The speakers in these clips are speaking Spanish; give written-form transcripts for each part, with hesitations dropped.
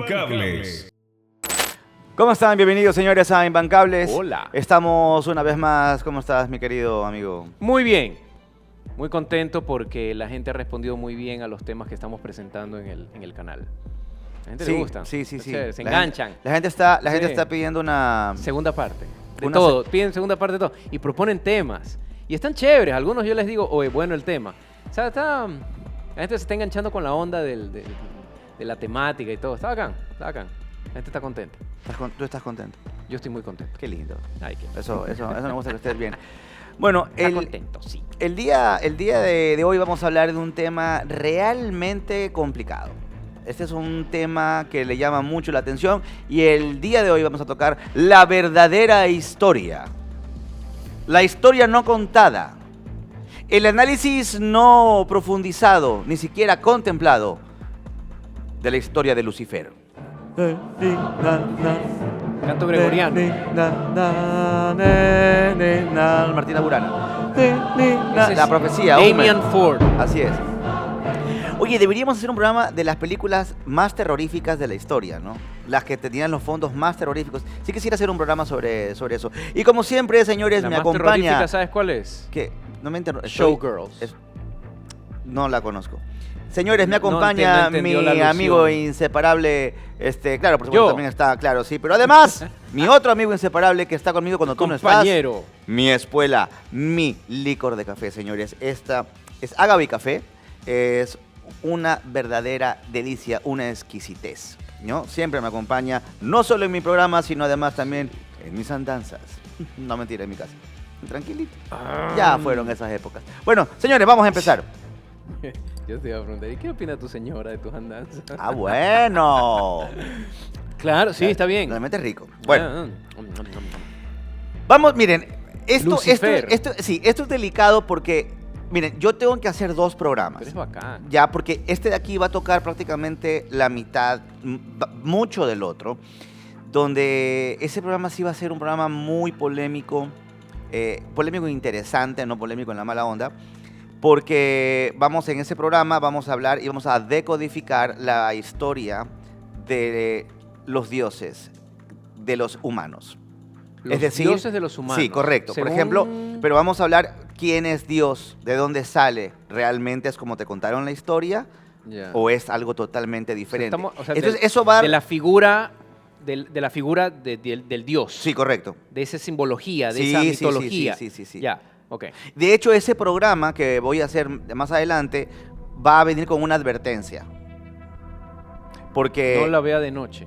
Imbancables. ¿Cómo están? Bienvenidos, señores, a Imbancables. Hola. Estamos una vez más. ¿Cómo estás, mi querido amigo? Muy bien. Muy contento porque la gente ha respondido muy bien a los temas que estamos presentando en el canal. La gente le gusta. Sí. Se La enganchan. La gente está Sí. pidiendo una... Segunda parte. De Una todo. Piden segunda parte de todo. Y proponen temas. Y están chéveres. Algunos yo les digo, oye, bueno el tema. O sea, la gente se está enganchando con la onda de la temática y todo. Está bacán. La gente está contenta. ¿Tú estás contento? Yo estoy muy contento. Qué lindo. Ay, qué Eso me gusta que estés bien. Bueno, está contento, sí. el día de hoy vamos a hablar de un tema realmente complicado. Este es un tema que le llama mucho la atención y el día de hoy vamos a tocar la verdadera historia. La historia no contada. El análisis no profundizado, ni siquiera contemplado de la historia de Lucifer. Canto gregoriano. Martina Burana. Ese La es profecía. Damian Omen. Ford. Así es. Oye, deberíamos hacer un programa de las películas más terroríficas de la historia, ¿no? Las que tenían los fondos más terroríficos. Sí quisiera hacer un programa sobre eso. Y como siempre, señores, La me más acompaña... terrorífica, ¿sabes cuál es? ¿Qué? No me entiendo. Showgirls. No la conozco. Señores, me No acompaña entendió la mi alusión. amigo inseparable, claro, por supuesto Yo. también está, claro, sí, pero además, mi otro amigo inseparable que está conmigo cuando tú no estás. Compañero. Mi espuela, mi licor de café, señores. Esta es Agave Café, es una verdadera delicia, una exquisitez, ¿no? Siempre me acompaña, no solo en mi programa, sino además también en mis andanzas. No, mentira, en mi casa. Tranquilito. Ya fueron esas épocas. Bueno, señores, vamos a empezar. Yo te iba a preguntar, ¿y qué opina tu señora de tus andanzas? Ah, bueno. Claro, sí, está bien. Realmente rico. Bueno, Ah, vamos, miren, esto Lucifer. es delicado porque, miren, yo tengo que hacer dos programas. pero es bacán. Ya, porque este de aquí va a tocar prácticamente la mitad, mucho del otro, donde ese programa sí va a ser un programa muy polémico, polémico e interesante, no polémico en la mala onda, porque en ese programa vamos a hablar y vamos a decodificar la historia de los dioses, de los humanos. Los dioses de los humanos. Sí, correcto. Según- Por ejemplo, pero vamos a hablar quién es Dios, de dónde sale, realmente es como te contaron la historia Ya. o es algo totalmente diferente. Entonces, de, eso va a... de la figura de la figura del dios. Sí, correcto. De esa simbología, de Sí, esa sí, mitología. sí. Ya, ok. De hecho, ese programa que voy a hacer más adelante va a venir con una advertencia. Porque... No la vea de noche.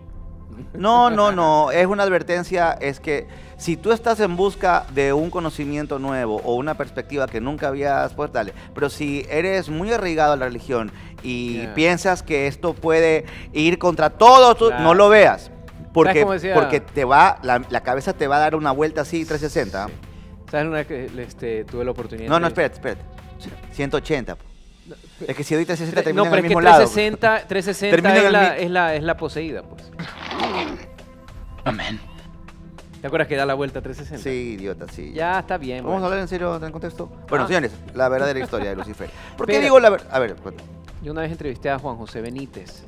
No, es una advertencia, es que si tú estás en busca de un conocimiento nuevo o una perspectiva que nunca habías, pues dale, pero si eres muy arraigado a la religión y Yeah. piensas que esto puede ir contra todo, Claro. no lo veas, porque, cómo decía? porque la cabeza te va a dar una vuelta así 360. Sí. ¿Sabes una que tuve la oportunidad? No, de- espérate. 180. Es que si doy 360 No, termina en pero el es que mismo lado. 360 Termina en es la poseída, pues. Amén. ¿Te acuerdas que da la vuelta a 360? Sí, idiota, sí. Ya está bien. ¿Vamos a bueno. hablar en serio en contexto? Bueno, Ah. señores, la verdadera historia de Lucifer. ¿Por qué Espera. digo la verdad? A ver, cuenta. Yo una vez entrevisté a Juan José Benítez,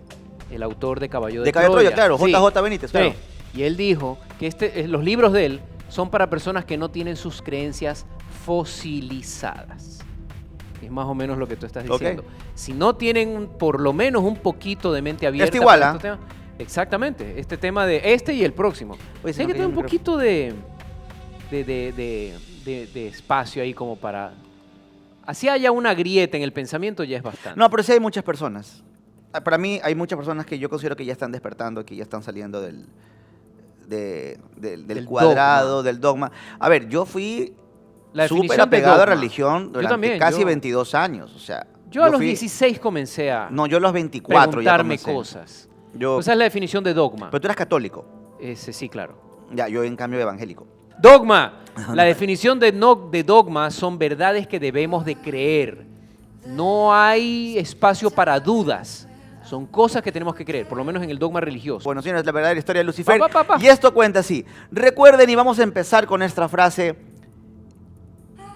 el autor de Caballo de De Caballo de Troya, claro, Sí. JJ Benítez, claro. Sí. Y él dijo que los libros de él son para personas que no tienen sus creencias fosilizadas. Es más o menos lo que tú estás Ok. diciendo. Si no tienen por lo menos un poquito de mente abierta. Este igual, para ¿ah? estos temas. Exactamente. Este tema de este y el próximo. Oye, Sí, si no hay que tener un quería poquito de espacio ahí como para... Así haya una grieta en el pensamiento ya es bastante. No, pero sí hay muchas personas. Para mí hay muchas personas que yo considero que ya están despertando, que ya están saliendo del Del cuadrado, dogma. del dogma. A ver, yo fui La súper definición de apegado a dogma. religión durante también, casi yo- 22 años. O sea, Yo a los fui- 16 comencé a No, yo a los 24 ya preguntarme comencé. cosas. Yo, Esa es la definición de dogma. pero tú eras católico. Sí, claro. Ya, yo en cambio evangélico. Dogma. La definición de dogma son verdades que debemos de creer. No hay espacio para dudas. Son cosas que tenemos que creer, por lo menos en el dogma religioso. Bueno, señores, la verdadera historia de Lucifer. Pa. Y esto cuenta así. Recuerden, y vamos a empezar con esta frase.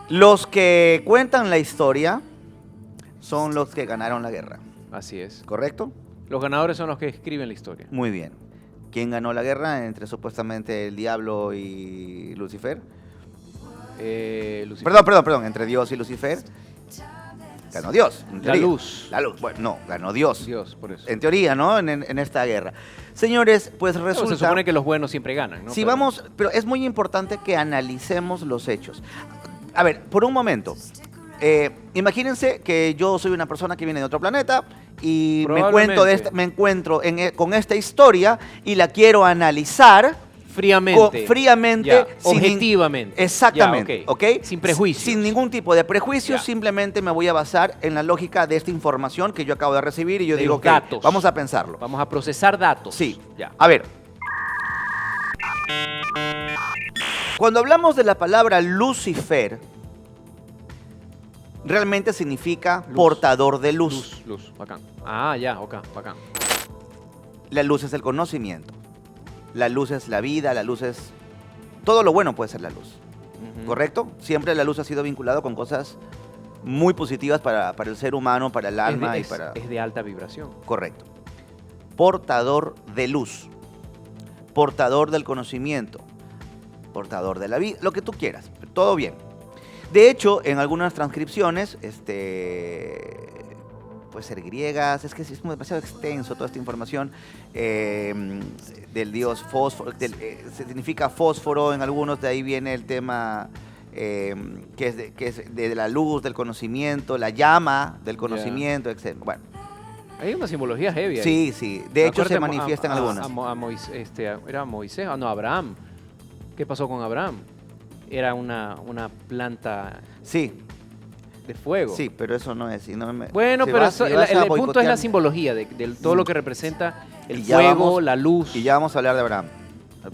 Los que cuentan la historia son los que ganaron la guerra. Así es. ¿Correcto? Los ganadores son los que escriben la historia. Muy bien. ¿Quién ganó la guerra entre supuestamente el diablo y Lucifer? Lucifer. Perdón, entre Dios y Lucifer. Ganó Dios. En La teoría. luz. La luz. Bueno, no, ganó Dios. Dios, por eso. En teoría, ¿no? En esta guerra. Señores, pues No, resulta... se supone que los buenos siempre ganan, ¿no? Si Pero- vamos, pero es muy importante que analicemos los hechos. A ver, por un momento, imagínense que yo soy una persona que viene de otro planeta y Probablemente. me encuentro con esta historia y la quiero analizar Fríamente. fríamente, Ya, sin nin- objetivamente. exactamente, Ya, ¿ok? Sin prejuicios. Sin ningún tipo de prejuicios, Ya. simplemente me voy a basar en la lógica de esta información que yo acabo de recibir y yo De digo los que datos. vamos a pensarlo. Vamos a procesar datos. Sí. Ya. A ver. Cuando hablamos de la palabra Lucifer, realmente significa Luz. portador de luz. Luz. Bacán. Ah, ya, ok, bacán. La luz es el conocimiento. La luz es la vida, la luz es... Todo lo bueno puede ser la luz, Ujú. ¿correcto? Siempre la luz ha sido vinculado con cosas muy positivas para el ser humano, para el alma y para... Es de alta vibración. Correcto. Portador de luz, portador del conocimiento, portador de la vida, lo que tú quieras, todo bien. De hecho, en algunas transcripciones, puede ser griegas, es que es demasiado extenso toda esta información del dios fósforo, significa fósforo en algunos, de ahí viene el tema que es de la luz, del conocimiento, la llama del conocimiento, etc. Bueno, Hay una simbología heavy ahí. sí, sí, de hecho se Acuérdate manifiesta en algunas. ¿Era Moisés? No, Abraham. ¿Qué pasó con Abraham? Era una planta Sí, de fuego. sí, pero eso no es. Bueno, si pero vas- eso- si vas a el punto es boicotear- la simbología de todo lo que representa el Y ya fuego, vamos- la luz. Y ya vamos a hablar de Abraham.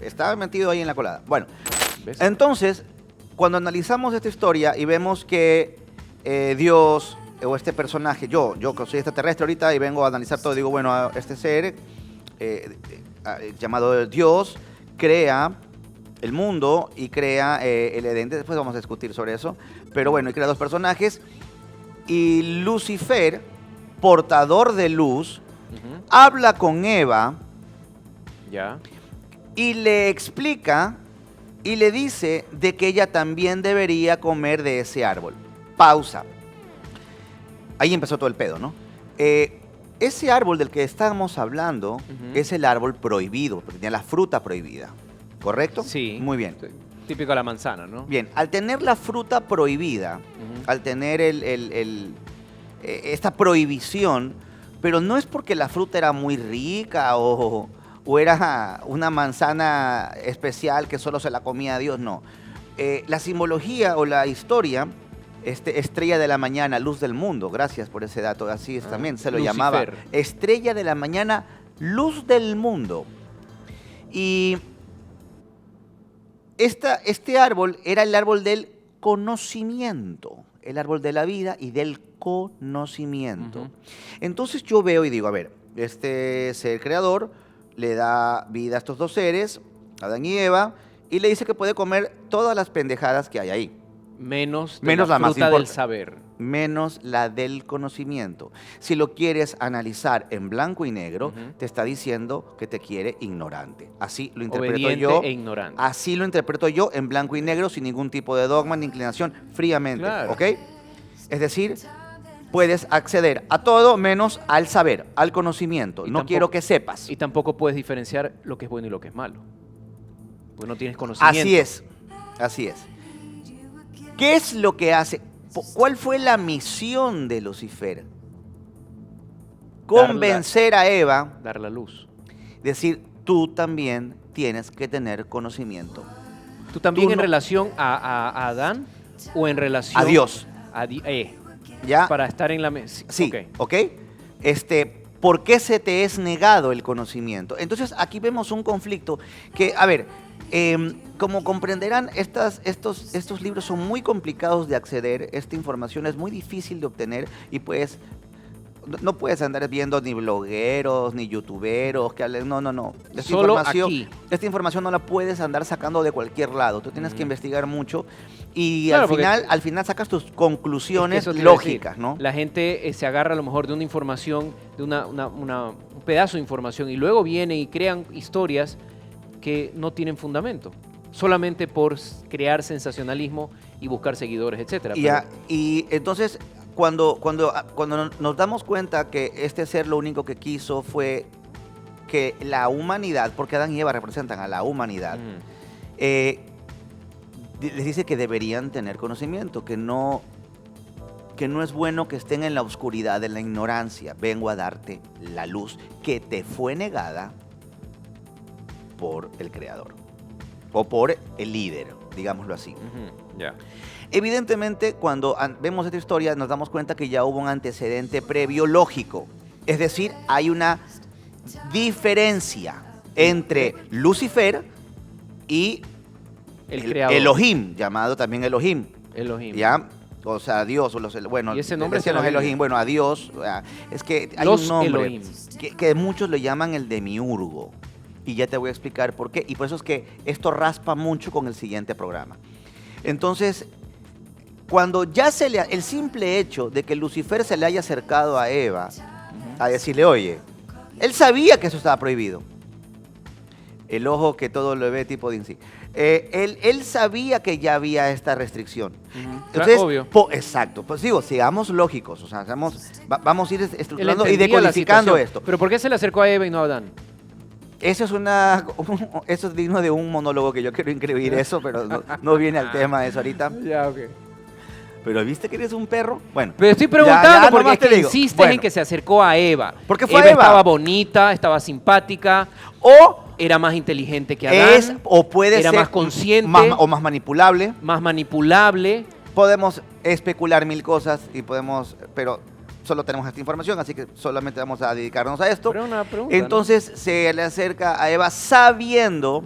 Estaba metido ahí en la colada. Bueno, ¿Ves? entonces, cuando analizamos esta historia y vemos que Dios o este personaje, yo que soy extraterrestre ahorita y vengo a analizar todo, digo, bueno, este ser llamado Dios crea el mundo y crea el Edén. Después vamos a discutir sobre eso. Pero bueno, y crea dos personajes. Y Lucifer, portador de luz, Ujú. habla con Eva Ya. y le explica y le dice de que ella también debería comer de ese árbol. Pausa. Ahí empezó todo el pedo, ¿no? Ese árbol del que estábamos hablando Ujú. es el árbol prohibido, porque tenía la fruta prohibida. ¿Correcto? Sí. Muy bien. Sí. Típico de la manzana, ¿no? Bien, al tener la fruta prohibida, Ujú. al tener esta prohibición, pero no es porque la fruta era muy rica o era una manzana especial que solo se la comía Dios, no. La simbología o la historia, estrella de la mañana, luz del mundo, gracias por ese dato, así es, Ah, también se lo Lucifer. llamaba. Estrella de la mañana, luz del mundo. Y este árbol era el árbol del conocimiento, el árbol de la vida y del conocimiento. Ujú. Entonces yo veo y digo, a ver, este ser creador le da vida a estos dos seres, Adán y Eva, y le dice que puede comer todas las pendejadas que hay ahí, Menos Menos la más fruta del importante. saber. menos la del conocimiento. Si lo quieres analizar en blanco y negro, Ujú. te está diciendo que te quiere ignorante. Así lo interpreto Obediente yo. e ignorante. Así lo interpreto yo en blanco y negro, sin ningún tipo de dogma ni inclinación, fríamente. Claro. ¿Ok? Es decir, puedes acceder a todo menos al saber, al conocimiento. Y No tampoco- quiero que sepas. Y tampoco puedes diferenciar lo que es bueno y lo que es malo. Pues no tienes conocimiento. Así es. Así es. ¿Qué es lo que hace? ¿Cuál fue la misión de Lucifer? Convencer a Eva, Dar la luz. decir, tú también tienes que tener conocimiento. ¿Tú también Tú en no- relación a Adán o en relación A Dios. ¿Ya? para estar en la mesa? Sí, ¿ok? ¿Por qué se te es negado el conocimiento? Entonces aquí vemos un conflicto que, a ver, como comprenderán, estos libros son muy complicados de acceder, esta información es muy difícil de obtener y pues no puedes andar viendo ni blogueros, ni youtuberos que hablen. No. Solo aquí. Esta información no la puedes andar sacando de cualquier lado. Tú tienes que investigar mucho y Claro, porque- al final sacas tus conclusiones Es que eso te iba a decir. lógicas, ¿no? La gente se agarra a lo mejor de una información, de un pedazo de información, y luego viene y crean historias que no tienen fundamento, solamente por crear sensacionalismo y buscar seguidores, etcétera. Y entonces, cuando nos damos cuenta que este ser lo único que quiso fue que la humanidad, porque Adán y Eva representan a la humanidad, les dice que deberían tener conocimiento, que no es bueno que estén en la oscuridad, en la ignorancia. Vengo a darte la luz que te fue negada por el Creador o por el líder, digámoslo así. Ya. Evidentemente, cuando vemos esta historia, nos damos cuenta que ya hubo un antecedente previo lógico. Es decir, hay una diferencia entre Lucifer y El creador. Elohim, llamado también Elohim. Elohim. ¿Ya? O sea, Dios, bueno, ¿Y ese nombre decían está los en la Elohim, bueno, a Dios, es que hay Los un nombre Elohim. que muchos le llaman el demiurgo. Y ya te voy a explicar por qué. Y por eso es que esto raspa mucho con el siguiente programa. Entonces, cuando ya el simple hecho de que Lucifer se le haya acercado a Eva a decirle, oye, él sabía que eso estaba prohibido. El ojo que todo lo ve tipo de Vinci. Él sabía que ya había esta restricción. Entonces, obvio. Exacto. Pues digo, sigamos lógicos. O sea, vamos a ir Él estructurando y entendía la decodificando situación. esto. Pero ¿por qué se le acercó a Eva y no a Adán? Eso es digno de un monólogo que yo quiero incluir eso, pero no viene al tema de eso ahorita. Ya, ok. Pero ¿viste que eres un perro? Bueno. Pero estoy preguntando porque nomás es que te digo. insistes Bueno, en que se acercó a Eva. Porque fue Eva. Estaba bonita, estaba simpática, O era más inteligente que Adán, puede era ser más consciente, más manipulable. más manipulable. Podemos especular mil cosas pero solo tenemos esta información, así que solamente vamos a dedicarnos a esto. Pero una pregunta, Entonces se le acerca a Eva sabiendo.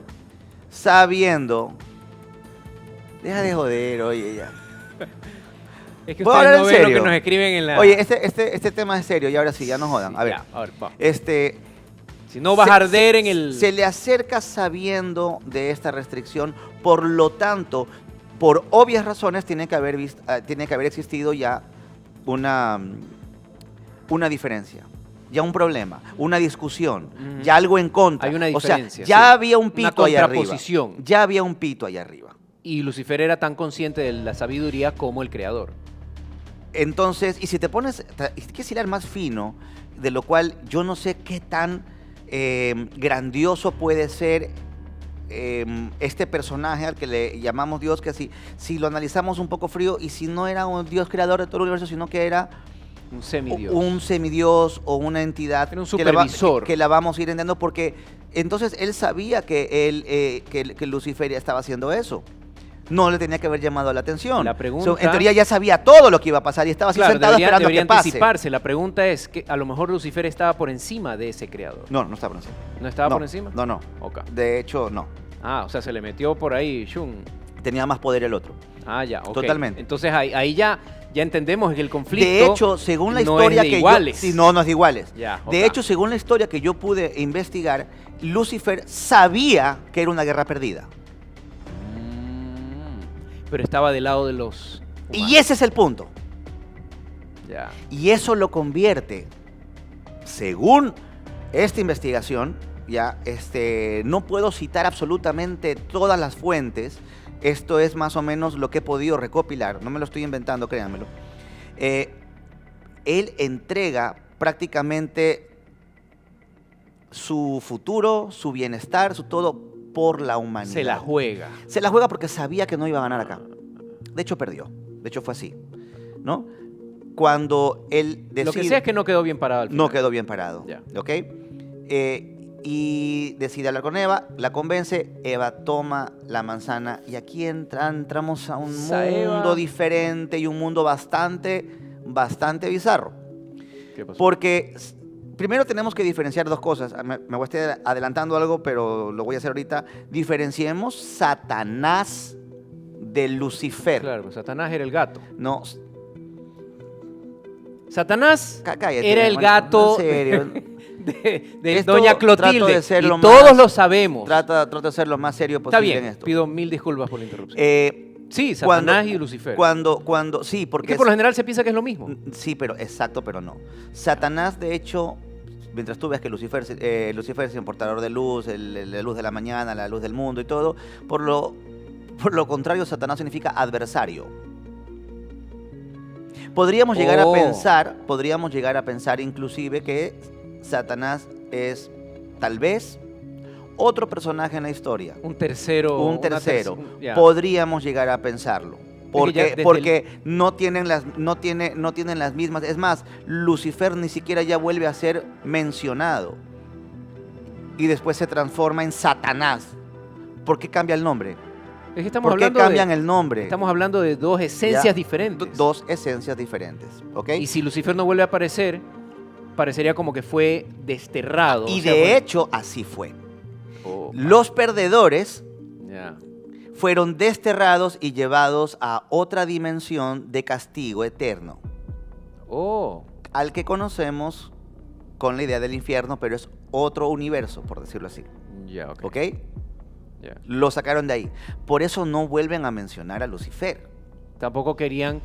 Deja de joder, oye, ya. Es que ¿Puedo ustedes hablar no en ven lo serio? que nos escriben en la... Oye, este tema es serio y ahora sí, ya no jodan. A ver, Ya, a ver, va. Si no se- vas a arder en el... se le acerca sabiendo de esta restricción, por lo tanto, por obvias razones tiene que haber existido ya una diferencia, ya un problema, una discusión, Ujú. ya algo en contra. Hay una O sea, diferencia, ya sí. había un Una pito allá arriba. contraposición. Ya había un pito allá arriba. Y Lucifer era tan consciente de la sabiduría como el creador. Entonces, y si te pones, hay que hilar más fino, de lo cual yo no sé qué tan grandioso puede ser este personaje al que le llamamos Dios, que si lo analizamos un poco frío, y si no era un Dios creador de todo el universo, sino que era Un semidios. un semidios o una entidad Era un que supervisor. que la vamos a ir entendiendo, porque entonces él sabía que que Lucifer estaba haciendo eso. No le tenía que haber llamado la atención. La pregunta- En teoría ya sabía todo lo que iba a pasar y estaba así Claro, sentado esperando debería que pase. anticiparse. La pregunta es que a lo mejor Lucifer estaba por encima de ese creador. No estaba por encima. ¿No estaba No, por encima? No. Ok. De hecho, no. Ah, o sea, se le metió por ahí, shun. Tenía más poder el otro. Ah, ya, ok. Totalmente. Entonces ahí ya entendemos que el conflicto De hecho, según la no historia es de que iguales. sí, no es de iguales. Ya, ok. De hecho, según la historia que yo pude investigar, Lucifer sabía que era una guerra perdida. Pero estaba del lado de los humanos. Y ese es el punto. Ya. Y eso lo convierte, según esta investigación, no puedo citar absolutamente todas las fuentes. Esto es más o menos lo que he podido recopilar. No me lo estoy inventando, créanmelo. Él entrega prácticamente su futuro, su bienestar, su todo por la humanidad. Se la juega. Se la juega porque sabía que no iba a ganar acá. De hecho, perdió. De hecho, fue así, ¿no? Cuando él decide... Lo que sea es que no quedó bien parado al final. No quedó bien parado. Ya. ¿Ok? Y decide hablar con Eva, la convence, Eva toma la manzana y aquí entramos a un mundo diferente y un mundo bastante bizarro. ¿Qué pasó? Porque primero tenemos que diferenciar dos cosas. Me voy a estar adelantando algo, pero lo voy a hacer ahorita. Diferenciemos Satanás de Lucifer. Claro, pues Satanás era el gato. No. Satanás Cállate, era el hermano, gato en serio. de Esto Doña trato Clotilde. de ser Y lo todos más- lo sabemos. Trata de ser lo más serio Está posible bien, en esto. pido 1000 disculpas por la interrupción. Sí, Cuando- Satanás y Lucifer. Sí, Es porque que por lo general se piensa que es lo mismo. sí, pero exacto, pero no. Satanás, de hecho, mientras tú ves que Lucifer es un portador de luz, la luz de la mañana, la luz del mundo y todo, por lo contrario, Satanás significa adversario. Podríamos llegar a pensar inclusive que Satanás es tal vez otro personaje en la historia. Un tercero. Un tercero. Ya. Podríamos llegar a pensarlo. Es que ya desde Porque no tienen las mismas. Es más, Lucifer ni siquiera ya vuelve a ser mencionado. Y después se transforma en Satanás. ¿Por qué cambia el nombre? Es que estamos ¿Por qué hablando cambian el nombre? Estamos hablando de dos esencias Ya, diferentes. Dos esencias diferentes. ¿Ok? Y si Lucifer no vuelve a aparecer, parecería como que fue desterrado. Y o sea, de fue- hecho, así fue. Oh, Los perdedores ya. fueron desterrados y llevados a otra dimensión de castigo eterno, Oh, al que conocemos con la idea del infierno, pero es otro universo, por decirlo así. ya, ok. ¿Ok? Ya. Lo sacaron de ahí. Por eso no vuelven a mencionar a Lucifer. Tampoco querían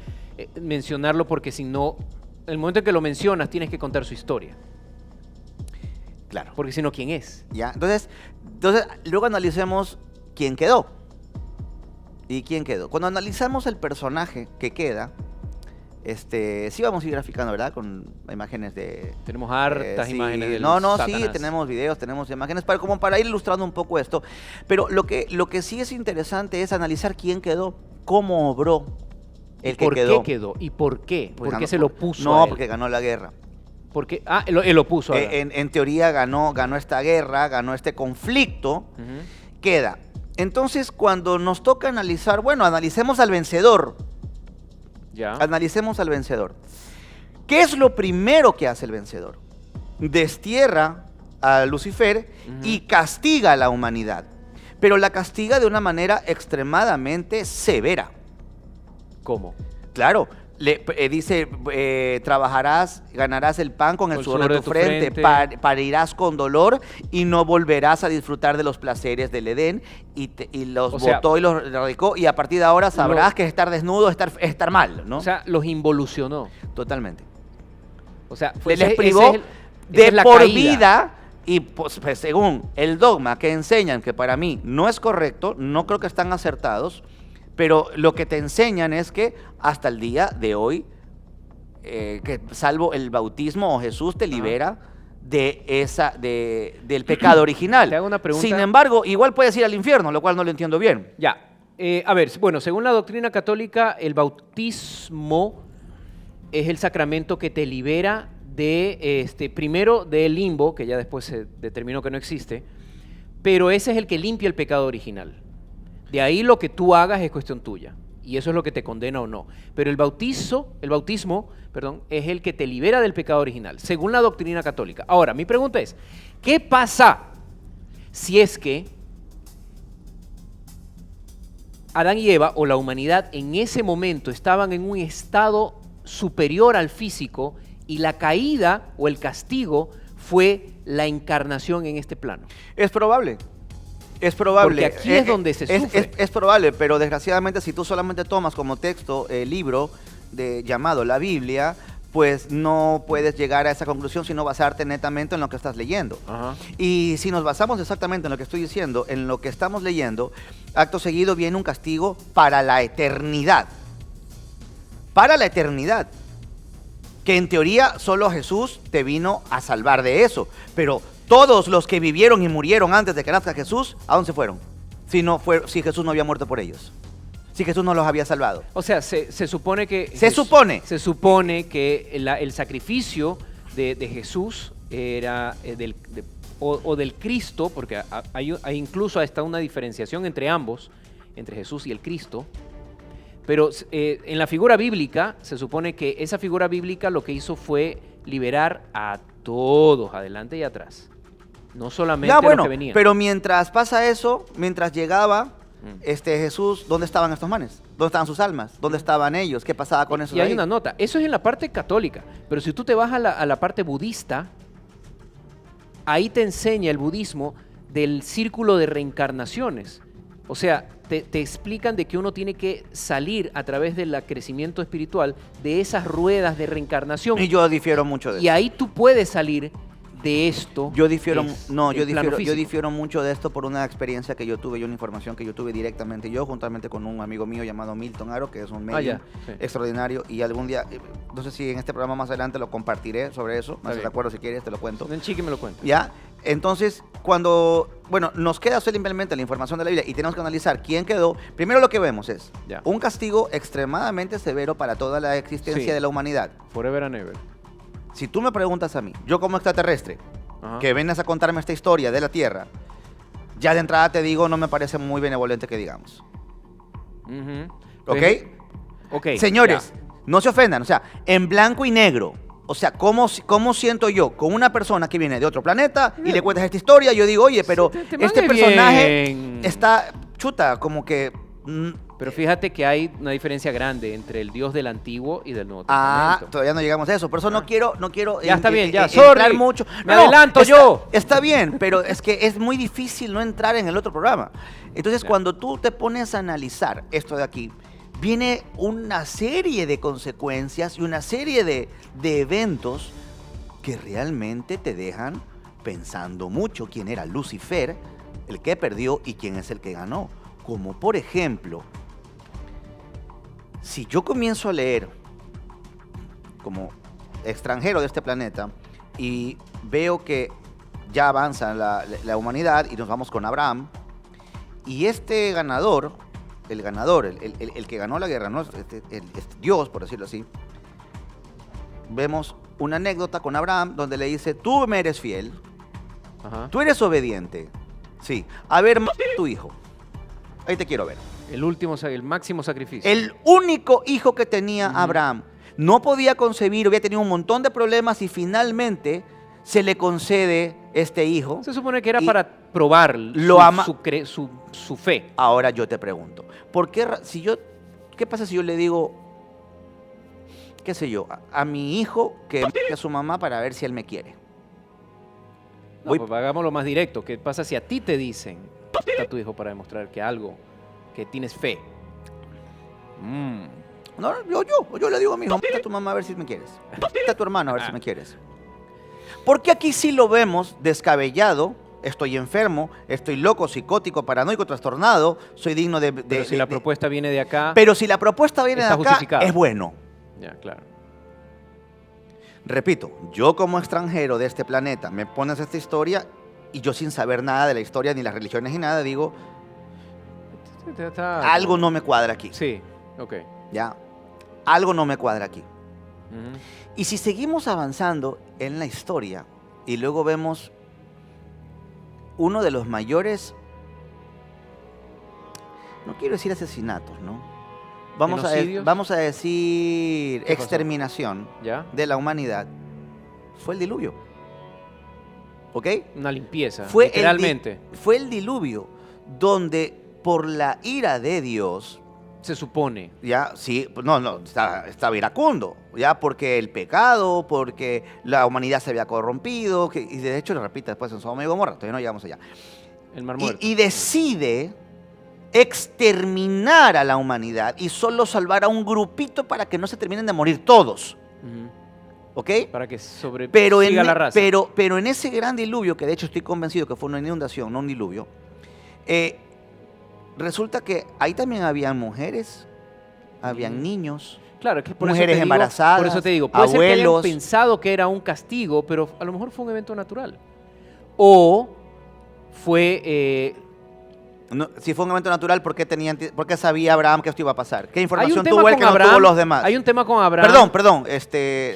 mencionarlo porque si no, el momento en que lo mencionas tienes que contar su historia. Claro. Porque si no, ¿quién es? ¿Ya? Entonces, luego analicemos quién quedó. ¿Y quién quedó? Cuando analizamos el personaje que queda, sí vamos a ir graficando, ¿verdad? Con imágenes de... Tenemos hartas sí. imágenes del No, Satanás. sí, tenemos videos, tenemos imágenes, como para ir ilustrando un poco esto. Pero lo que sí es interesante es analizar quién quedó, cómo obró el que ¿Por quedó. qué quedó? ¿Y por qué? Pues ¿Por qué ganó- se lo puso a No, él? porque ganó la guerra. Porque, él lo puso. En teoría ganó esta guerra, ganó este conflicto. Ujú. Queda. Entonces, cuando nos toca analizar, bueno, analicemos al vencedor. Ya. Analicemos al vencedor. ¿Qué es lo primero que hace el vencedor? Destierra a Lucifer y castiga a la humanidad. Pero la castiga de una manera extremadamente severa. ¿Cómo? Claro, dice, trabajarás, ganarás el pan con el sudor de tu frente, parirás con dolor y no volverás a disfrutar de los placeres del Edén. Y los O sea, botó y los radicó, y a partir de ahora sabrás que estar desnudo es estar mal, ¿no? O sea, los involucionó. Totalmente. O sea, Les privó esa de es la por caída. vida, y pues, según el dogma que enseñan, que para mí no es correcto, no creo que están acertados, pero lo que te enseñan es que hasta el día de hoy, que salvo el bautismo o Jesús te libera del pecado original. Te hago una pregunta. Sin embargo, igual puedes ir al infierno, lo cual no lo entiendo bien. Ya. A ver, bueno, según la doctrina católica, el bautismo es el sacramento que te libera primero del limbo, que ya después se determinó que no existe, pero ese es el que limpia el pecado original. De ahí lo que tú hagas es cuestión tuya. Y eso es lo que te condena o no. Pero el bautismo, es el que te libera del pecado original, según la doctrina católica. Ahora, mi pregunta es, ¿qué pasa si es que Adán y Eva o la humanidad en ese momento estaban en un estado superior al físico y la caída o el castigo fue la encarnación en este plano? Es probable. Es probable. Porque aquí es donde se sufre. Es probable, pero desgraciadamente si tú solamente tomas como texto el libro llamado la Biblia, pues no puedes llegar a esa conclusión sino basarte netamente en lo que estás leyendo. Ajá. Y si nos basamos exactamente en lo que estoy diciendo, en lo que estamos leyendo, acto seguido viene un castigo para la eternidad. Para la eternidad. Que en teoría solo Jesús te vino a salvar de eso. Pero todos los que vivieron y murieron antes de que nazca Jesús, ¿a dónde se fueron? Si Jesús no había muerto por ellos. Si Jesús no los había salvado. O sea, se supone que... Se supone que el sacrificio de Jesús era del Cristo, porque hay incluso hasta una diferenciación entre ambos, entre Jesús y el Cristo. Pero en la figura bíblica, se supone que esa figura bíblica lo que hizo fue liberar a todos, adelante y atrás. No solamente a los que venían. Pero mientras pasa eso, mientras llegaba, Jesús, ¿dónde estaban estos manes? ¿Dónde estaban sus almas? ¿Dónde estaban ellos? ¿Qué pasaba con eso? Y hay una nota, eso es en la parte católica, pero si tú te vas a la parte budista, ahí te enseña el budismo del círculo de reencarnaciones. O sea, te explican de que uno tiene que salir a través del crecimiento espiritual de esas ruedas de reencarnación. Y yo difiero mucho de eso. Y ahí tú puedes salir de esto. Yo difiero, es no, el yo plano difiero, yo físico. difiero mucho de esto por una experiencia que yo tuve y una información que yo tuve directamente yo, juntamente con un amigo mío llamado Milton Aro, que es un medium ya, sí. extraordinario, y algún día, no sé si en este programa más adelante lo compartiré sobre eso, más de bien. acuerdo si quieres, te lo cuento. En Chiqui me lo cuenta. ¿Ya? Entonces, cuando, bueno, nos queda simplemente la información de la Biblia y tenemos que analizar quién quedó, primero lo que vemos es Ya. un castigo extremadamente severo para toda la existencia Sí. de la humanidad. Forever and ever. Si tú me preguntas a mí, yo como extraterrestre, Ajá. que vengas a contarme esta historia de la Tierra, ya de entrada te digo, no me parece muy benevolente que digamos. Ujú. ¿Ok? Ok. Señores, no se ofendan, o sea, en blanco y negro. O sea, ¿cómo siento yo con una persona que viene de otro planeta y le cuentas esta historia? Yo digo, oye, pero te este mande personaje bien. está, chuta, como que... Pero fíjate que hay una diferencia grande entre el Dios del Antiguo y del Nuevo Ah, Testamento. todavía no llegamos a eso. Por eso no quiero Ya está bien, ya, entrar sorry. mucho. Me adelanto yo. Está bien, pero es que es muy difícil no entrar en el otro programa. Entonces, Ya. cuando tú te pones a analizar esto de aquí, viene una serie de consecuencias y una serie de eventos que realmente te dejan pensando mucho quién era Lucifer, el que perdió y quién es el que ganó. Como por ejemplo, si yo comienzo a leer como extranjero de este planeta y veo que ya avanza la humanidad y nos vamos con Abraham, y este ganador, el que ganó la guerra, ¿no? Este Dios, por decirlo así, vemos una anécdota con Abraham donde le dice, tú me eres fiel, Ajá. tú eres obediente, sí, a ver, mata a tu hijo, ahí te quiero ver. El máximo sacrificio. El único hijo que tenía Abraham no podía concebir, había tenido un montón de problemas y finalmente se le concede este hijo. Se supone que era y para probar lo ama- su fe. Ahora yo te pregunto, ¿por qué qué pasa si yo le digo, qué sé yo, a mi hijo que mate a su mamá para ver si él me quiere? No, Voy- pues hagámoslo más directo. ¿Qué pasa si a ti te dicen a tu hijo para demostrar que tienes fe? No, yo le digo a mi hijo, mata a tu mamá a ver si me quieres. Mata a tu hermano a ver si me quieres. Porque aquí sí lo vemos descabellado, estoy enfermo, estoy loco, psicótico, paranoico, trastornado, soy digno de... Pero si la propuesta viene de acá, Pero si la propuesta viene de está acá, justificada. es bueno. ya, claro. Repito, yo como extranjero de este planeta me pones esta historia y yo sin saber nada de la historia, ni las religiones, ni nada, digo, algo no me cuadra aquí. Sí, ok. ¿Ya? Algo no me cuadra aquí. Ujú. Y si seguimos avanzando en la historia y luego vemos uno de los mayores, no quiero decir asesinatos, ¿no? ¿Genocidios? Vamos a decir ¿Qué pasó? exterminación ¿Ya? de la humanidad, fue el diluvio. ¿Ok? Una limpieza, Fue literalmente. fue el diluvio donde por la ira de Dios, Se supone. ya, sí, no, estaba iracundo, ya, porque el pecado, porque la humanidad se había corrompido, y de hecho lo repite después en Sodoma y Gomorra, todavía no llegamos allá. El mar muerto. Y decide exterminar a la humanidad y solo salvar a un grupito para que no se terminen de morir todos, Ujú. ¿ok? Para que siga Pero en, la raza. pero en ese gran diluvio, que de hecho estoy convencido que fue una inundación, no un diluvio, resulta que ahí también habían mujeres, habían niños. Claro, es que por mujeres eso te embarazadas, digo, por eso te digo, puede ser que hayan abuelos. pensado que era un castigo, pero a lo mejor fue un evento natural. O fue... No, si fue un evento natural, ¿por qué sabía Abraham que esto iba a pasar? ¿Qué hay un información tema tuvo él con que no Abraham, tuvo los demás? Hay un tema con Abraham. Perdón, ¿Quién?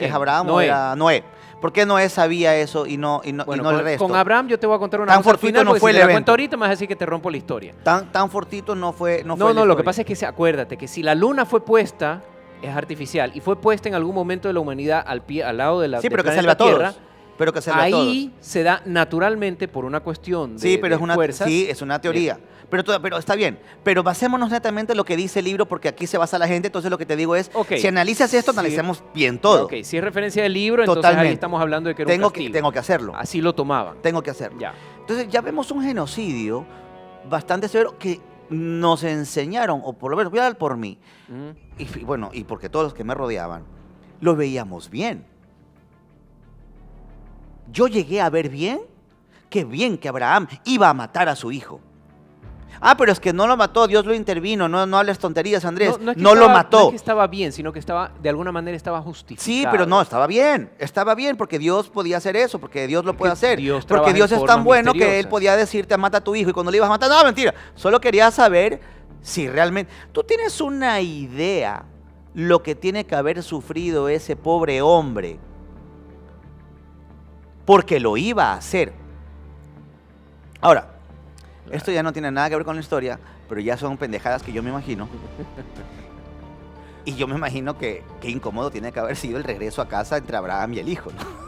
¿es Abraham o Noé. era Noé? ¿Por qué Noé sabía eso y no Bueno, el resto? con Abraham yo te voy a contar una Tan cosa al fortuito final, no porque fue si el te la evento. cuento ahorita me vas a decir que te rompo la historia. Tan fortito no fue la No, lo que historia. pasa es que acuérdate que si la luna fue puesta, es artificial, y fue puesta en algún momento de la humanidad al lado de la Sí, del pero que planeta salve a todos. Tierra, pero que hacerlo a todos. Ahí se da naturalmente por una cuestión de, Sí, pero de es una, fuerzas. sí, es una teoría. Pero está bien. Pero basémonos netamente en lo que dice el libro, porque aquí se basa la gente. Entonces lo que te digo es, Ok. si analizas esto, Sí. analicemos bien todo. Ok, si es referencia del libro, entonces ahí Totalmente. estamos hablando de que era un castigo. Tengo que hacerlo. Así lo tomaban. Tengo que hacerlo. Ya. Entonces ya vemos un genocidio bastante severo que nos enseñaron, o por lo menos voy a hablar por mí, Ujú. y bueno, y porque todos los que me rodeaban, lo veíamos bien. Yo llegué a ver bien que Abraham iba a matar a su hijo. Ah, pero es que no lo mató, Dios lo intervino, no hables tonterías, Andrés, es que no lo estaba- mató. No es que estaba bien, sino que estaba, de alguna manera estaba justificado. Sí, pero no, estaba bien, porque Dios podía hacer eso, porque Dios lo puede hacer. Dios Porque trabaja Dios en es tan formas bueno que Él misteriosas. podía decirte, mata a tu hijo, y cuando le ibas a matar, no, mentira, solo quería saber si realmente... Tú tienes una idea lo que tiene que haber sufrido ese pobre hombre, porque lo iba a hacer. Ahora, esto ya no tiene nada que ver con la historia, pero ya son pendejadas que yo me imagino. Y yo me imagino que qué incómodo tiene que haber sido el regreso a casa entre Abraham y el hijo, ¿no?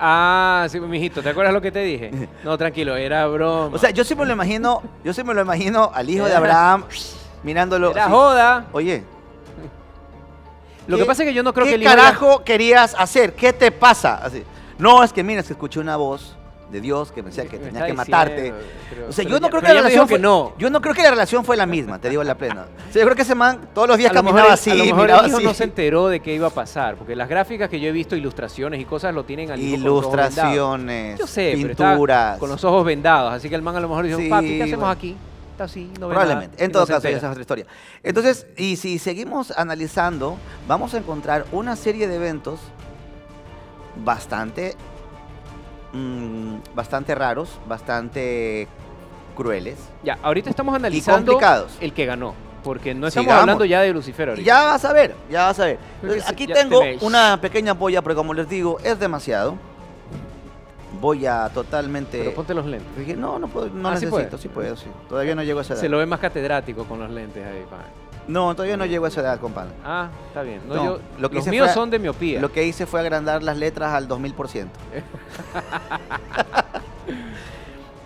Ah, sí, mijito, ¿te acuerdas lo que te dije? No, tranquilo, era broma. O sea, yo sí me lo imagino al hijo de Abraham mirándolo. era así. joda. Oye, Lo que pasa es que yo no creo que ¿qué el hijo... carajo querías hacer? ¿Qué te pasa? Así. No, es que mira, es que escuché una voz de Dios que me decía que Me tenía está que matarte. diciendo, pero- O sea, pero yo no ya- creo que pero la ella me dijo relación fue, que no. yo no creo que la relación fue la misma, te digo la plena. O sea, yo creo que ese man todos los días A lo mejor caminaba el- así, a lo mejor miraba el hijo así. no se enteró de qué iba a pasar, porque las gráficas que yo he visto, ilustraciones y cosas, lo tienen al hijo con los ojos vendados. Ilustraciones, Yo sé, pero estaba pinturas. con los ojos vendados, así que el man a lo mejor dijo, Sí, papi, ¿qué hacemos bueno. aquí? Está así, no ve Probablemente. nada", En y todo no se caso, entera. esa es otra historia. Entonces, y si seguimos analizando, vamos a encontrar una serie de eventos bastante, bastante raros, bastante crueles. Ya, ahorita estamos analizando complicados. el que ganó, porque no estamos Sigamos. hablando ya de Lucifer ahorita. Ya vas a ver, ya vas a ver. Creo que Entonces, sí, aquí ya tengo tenéis. una pequeña polla, pero como les digo, es demasiado. Voy a totalmente... Pero ponte los lentes. Dije, no puedo, no Ah, ¿sí necesito, puede? sí puedo, sí. Todavía no llego a esa edad. Se lo ve más catedrático con los lentes ahí, pa. No, todavía no llego a esa edad, compadre. Ah, está bien. No, No, yo, lo que los hice míos fue- son de miopía. Lo que hice fue agrandar las letras al 2000%.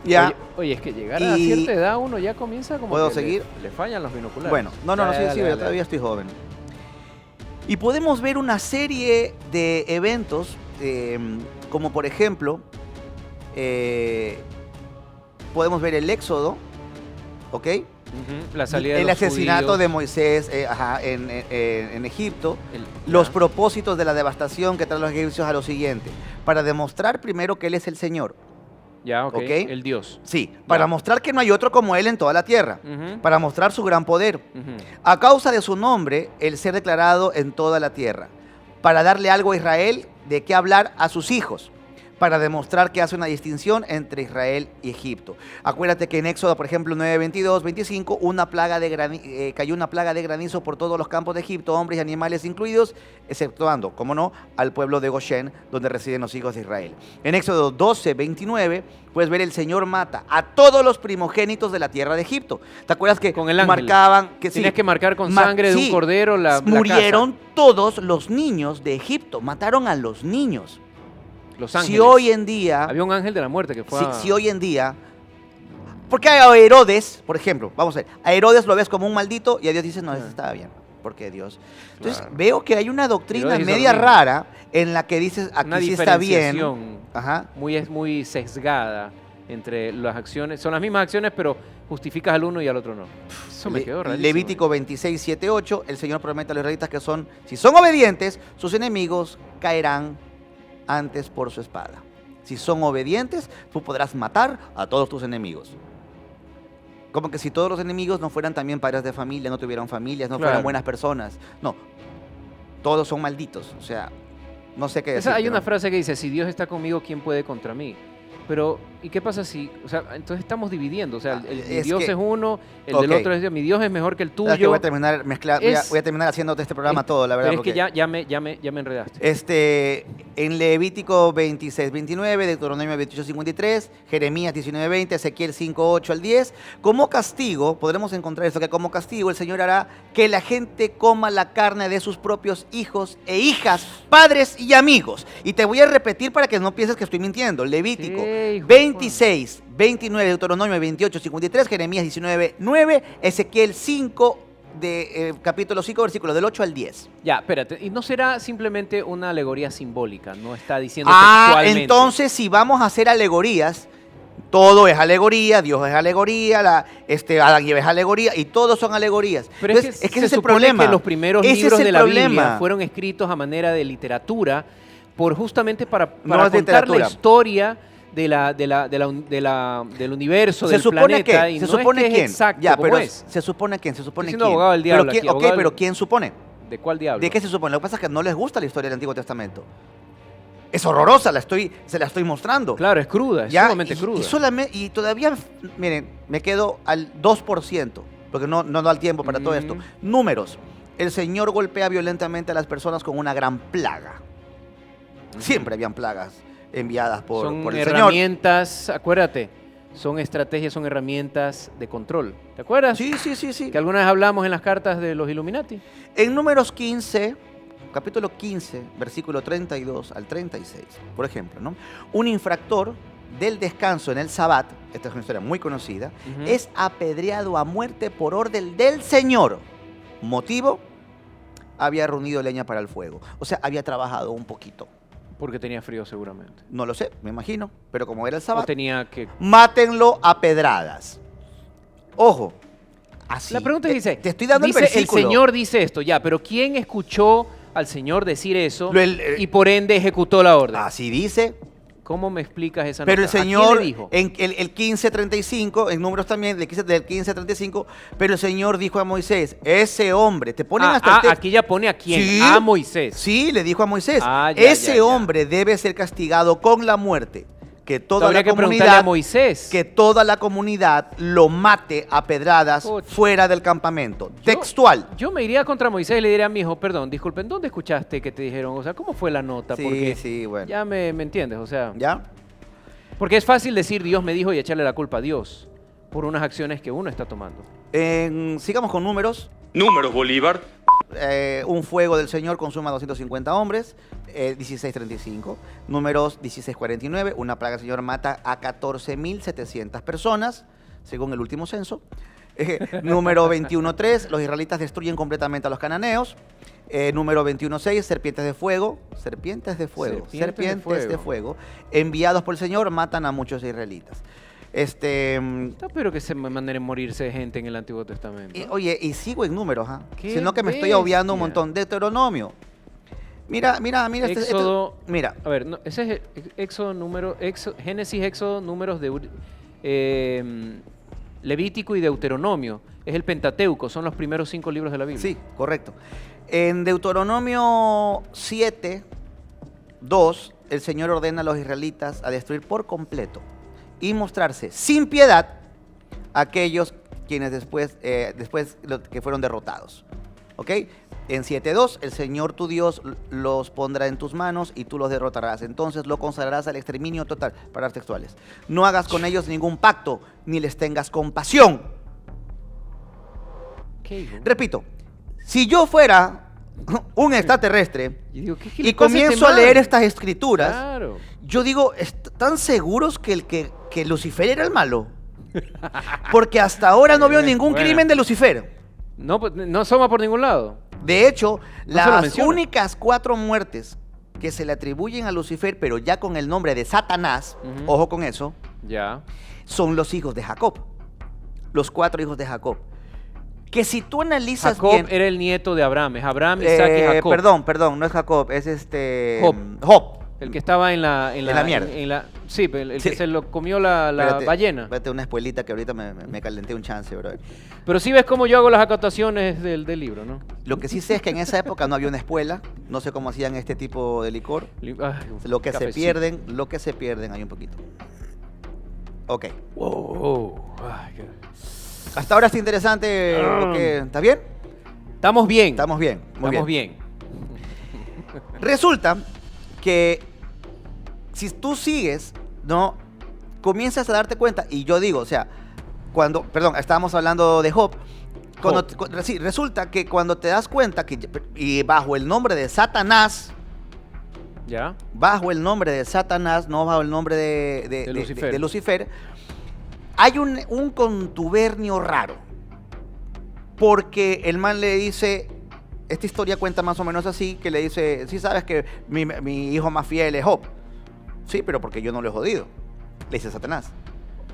Ya. Oye, es que llegar a Y- cierta edad uno ya comienza como ¿Puedo que seguir? le fallan los binoculares. Bueno, no, Ya, sí, dale, sí, dale, yo todavía estoy joven. Y podemos ver una serie de eventos, como por ejemplo, podemos ver el Éxodo, ¿ok? Ujú, la salida de El los asesinato judíos, de Moisés en Egipto, el- los ya. propósitos de la devastación que traen los egipcios a lo siguiente, para demostrar primero que Él es el Señor. Ya, ok. ¿ok? El Dios. Sí, para mostrar que no hay otro como Él en toda la tierra, Ujú, para mostrar su gran poder. ujú. A causa de su nombre, el ser declarado en toda la tierra, para darle algo a Israel de qué hablar a sus hijos, para demostrar que hace una distinción entre Israel y Egipto. Acuérdate que en Éxodo, por ejemplo, 9:22, 25, cayó una plaga de granizo por todos los campos de Egipto, hombres y animales incluidos, exceptuando, como no, al pueblo de Goshen, donde residen los hijos de Israel. En Éxodo 12:29, puedes ver el Señor mata a todos los primogénitos de la tierra de Egipto. ¿Te acuerdas que Con el ángel. marcaban que sí, Tenías que marcar con Ma- sangre de sí, un cordero la murieron todos los niños de Egipto, mataron a los niños. casa. Los ángeles. Si hoy en día, Había un ángel de la muerte que fue a- si hoy en día, porque a Herodes, por ejemplo, vamos a ver, a Herodes lo ves como un maldito y a Dios dice, no, eso estaba bien, porque Dios. Entonces Claro. veo que hay una doctrina Herodes hizo media lo mismo. rara en la que dices, una aquí sí está bien. diferenciación Ajá. muy sesgada entre las acciones. Son las mismas acciones, pero justificas al uno y al otro no. Eso me quedó rarísimo. Levítico 26, 7, 8, el Señor promete a los israelitas que son, si son obedientes, sus enemigos caerán antes por su espada. Si son obedientes, tú podrás matar a todos tus enemigos. Como que si todos los enemigos no fueran también padres de familia, no tuvieran familias, no fueran Claro. buenas personas. No, todos son malditos. O sea, no sé qué decir. Hay una frase que dice, si Dios está conmigo, ¿quién puede contra mí? Pero, ¿y qué pasa si, o sea, entonces estamos dividiendo? O sea, mi es Dios que- es uno, el ok. del otro es Dios, mi Dios es mejor que el Voy a tuyo. terminar voy Es- a terminar haciéndote este programa Es- todo, la verdad. Pero es que porque- ya me enredaste. en Levítico 26:29, Deuteronomio 28:53, Jeremías 19:20, Ezequiel 5:8 al 10. Como castigo, podremos encontrar esto, que como castigo el Señor hará que la gente coma la carne de sus propios hijos e hijas, padres y amigos. Y te voy a repetir para que no pienses que estoy mintiendo. Levítico ¿Qué, hijo de 26:29, Deuteronomio 28:53, Jeremías 19:9, Ezequiel 5, capítulo 5, versículos del 8 al 10. Ya, espérate. ¿Y no será simplemente una alegoría simbólica? No está diciendo Ah, textualmente. entonces si vamos a hacer alegorías, todo es alegoría, Dios es alegoría, Adán y Eva es alegoría, y todos son alegorías. Pero Entonces, es que ese se es el supone problema. que los primeros Ese libros es el de la Biblia problema. fueron escritos a manera de literatura justamente para No es contar literatura. la historia del universo, Se del supone planeta. que, Y se no supone es que quién. es exacto Ya, como pero es. se supone quién, se supone Estoy quién. siendo abogado del diablo Pero aquí, quién, ok, abogado del- pero ¿quién supone? ¿De cuál diablo? ¿De qué se supone? Lo que pasa es que no les gusta la historia del Antiguo Testamento. Es horrorosa, se la estoy mostrando. Claro, es cruda, es ¿Ya? sumamente cruda. Y todavía, miren, me quedo al 2%, porque no da el tiempo para todo esto. Números. El Señor golpea violentamente a las personas con una gran plaga. Siempre habían plagas enviadas por son el Señor. herramientas, acuérdate, son estrategias, son herramientas de control. ¿Te acuerdas? Sí, sí, sí, sí. Que alguna vez hablamos en las cartas de los Illuminati. En Números 15, capítulo 15, versículo 32 al 36, por ejemplo, ¿no? Un infractor del descanso en el Sabbat, esta es una historia muy conocida, Ujú. es apedreado a muerte por orden del Señor. Motivo, había reunido leña para el fuego. O sea, había trabajado un poquito. Porque tenía frío seguramente. No lo sé, me imagino, pero como era el O Sabbat, tenía que... mátenlo a pedradas. Ojo, así. La pregunta dice, te estoy dando dice, el versículo. Señor dice esto, ya, pero ¿quién escuchó al Señor decir eso El- y por ende ejecutó la orden? Así dice. ¿Cómo me explicas esa Pero el nota? ¿A quién Señor, le dijo? en el 15:35, en números también, del 15:35, pero el Señor dijo a Moisés, ese hombre, te ponen hasta el texto. Aquí ya pone a quién, Sí. a Moisés. Sí, le dijo a Moisés, Ah, ya, ese ya, ya. hombre debe ser castigado con la muerte, que toda Habría la que preguntarle a comunidad, Moisés. que toda la comunidad lo mate a pedradas Pucha. fuera del campamento. Textual. Yo me iría contra Moisés y le diría a mi hijo, perdón, disculpen, ¿dónde escuchaste que te dijeron? O sea, ¿cómo fue la nota? Sí, Porque sí, bueno. ya me entiendes, o sea... ¿Ya? Porque es fácil decir Dios me dijo y echarle la culpa a Dios por unas acciones que uno está tomando. Sigamos con números. Números, Bolívar. Un fuego del Señor consuma a 250 hombres, 16:35. Números 16:49, una plaga del Señor mata a 14.700 personas, según el último censo. Número 21:3, los israelitas destruyen completamente a los cananeos. Número 21:6, serpientes de fuego, serpientes de fuego, enviados por el Señor, matan a muchos israelitas. Está pero que se manden a morirse gente en el Antiguo Testamento. Oye, y sigo en números, ¿ah? ¡Qué Sino que me estoy obviando un bestia! montón. Deuteronomio. Mira. Éxodo, Mira. a ver, no, ese es Éxodo, Génesis, Éxodo, números de Levítico y Deuteronomio. Es el Pentateuco, son los primeros 5 libros de la Biblia. Sí, correcto. En Deuteronomio 7:2, el Señor ordena a los israelitas a destruir por completo y mostrarse sin piedad a aquellos quienes después que fueron derrotados. ¿Ok? En 7:2, el Señor tu Dios los pondrá en tus manos y tú los derrotarás. Entonces lo consagrarás al exterminio total. Palabras textuales. No hagas con ellos ningún pacto, ni les tengas compasión. ¿Qué, hijo? Repito, si yo fuera un extraterrestre Y digo, ¿qué y le pasa a este comienzo a man? leer estas escrituras, Claro. yo digo, ¿están seguros que Lucifer era el malo? Porque hasta ahora no veo ningún Bueno. crimen de Lucifer. No, pues, no asoma por ningún lado. De hecho, No se lo las menciona. únicas 4 muertes que se le atribuyen a Lucifer, pero ya con el nombre de Satanás, Ujú. ojo con eso, Ya. son los hijos de Jacob. Los 4 hijos de Jacob. Que si tú analizas Jacob bien... era el nieto de Abraham. Es Abraham, Isaac y Jacob. Perdón, no es Jacob, es Job. Job. El que estaba en la mierda. sí, el Sí. que se lo comió la Espérate, ballena. Espérate una espuelita que ahorita me calenté un chance, bro. Pero sí ves cómo yo hago las acotaciones del libro, ¿no? Lo que sí sé es que en esa época no había una espuela, no sé cómo hacían este tipo de licor. Ay, Lo que cafecito. se pierden hay un poquito. Ok. Wow. Ay, Hasta ahora está interesante. ¿Está bien? Estamos bien. Estamos bien. Muy Estamos bien. Resulta que si tú sigues, ¿no? Comienzas a darte cuenta, y yo digo, o sea, estábamos hablando de Job, sí, resulta que cuando te das cuenta que, y bajo el nombre de Satanás, ¿Ya? bajo el nombre de Satanás, no bajo el nombre de Lucifer, hay un contubernio raro, porque el man le dice, esta historia cuenta más o menos así, que le dice, sí sabes que mi hijo más fiel es Job, sí, pero porque yo no lo he jodido, le dice Satanás.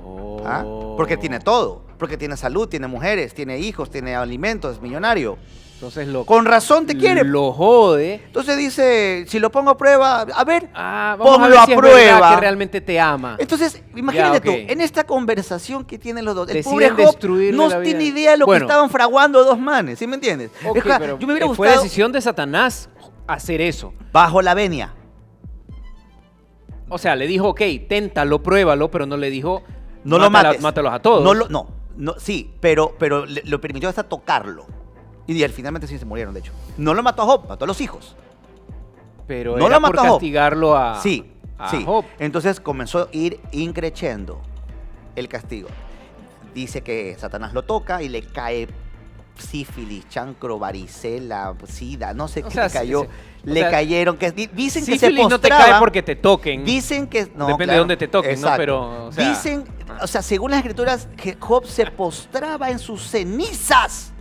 Oh. ¿Ah? Porque tiene todo, porque tiene salud, tiene mujeres, tiene hijos, tiene alimentos, es millonario. Entonces Con razón te quiere. Lo jode. Entonces dice, si lo pongo a prueba, a ver, Vamos a ponlo ver a si es prueba. verdad que realmente te ama. Entonces, imagínate Ya, ok. tú, en esta conversación que tienen los dos, el Deciden pobre Job destruirle no la vida. tiene idea de lo Bueno. que estaban fraguando dos manes, ¿sí me entiendes? Ok, Es que, pero yo me hubiera fue gustado decisión de Satanás hacer eso. bajo la venia. O sea, le dijo, ok, téntalo, pruébalo, pero no le dijo, No lo mates. mátalos a todos. No, sí, pero le permitió hasta tocarlo. Y él finalmente sí se murieron, de hecho. No lo mató a Job, mató a los hijos. Pero no era lo por mató a Job. castigarlo a Sí. Job. Entonces comenzó a ir increciendo el castigo. Dice que Satanás lo toca y le cae sífilis, chancro, varicela, sida, no sé O qué sea, le cayó. sí, sí. Le O sea, cayeron, que dicen que se Sífilis no te postraban. cae porque te toquen. Dicen que no, Depende de dónde te toquen, ¿no? exacto. Pero, o sea- Dicen, o sea, según las escrituras, que Job se postraba en sus cenizas.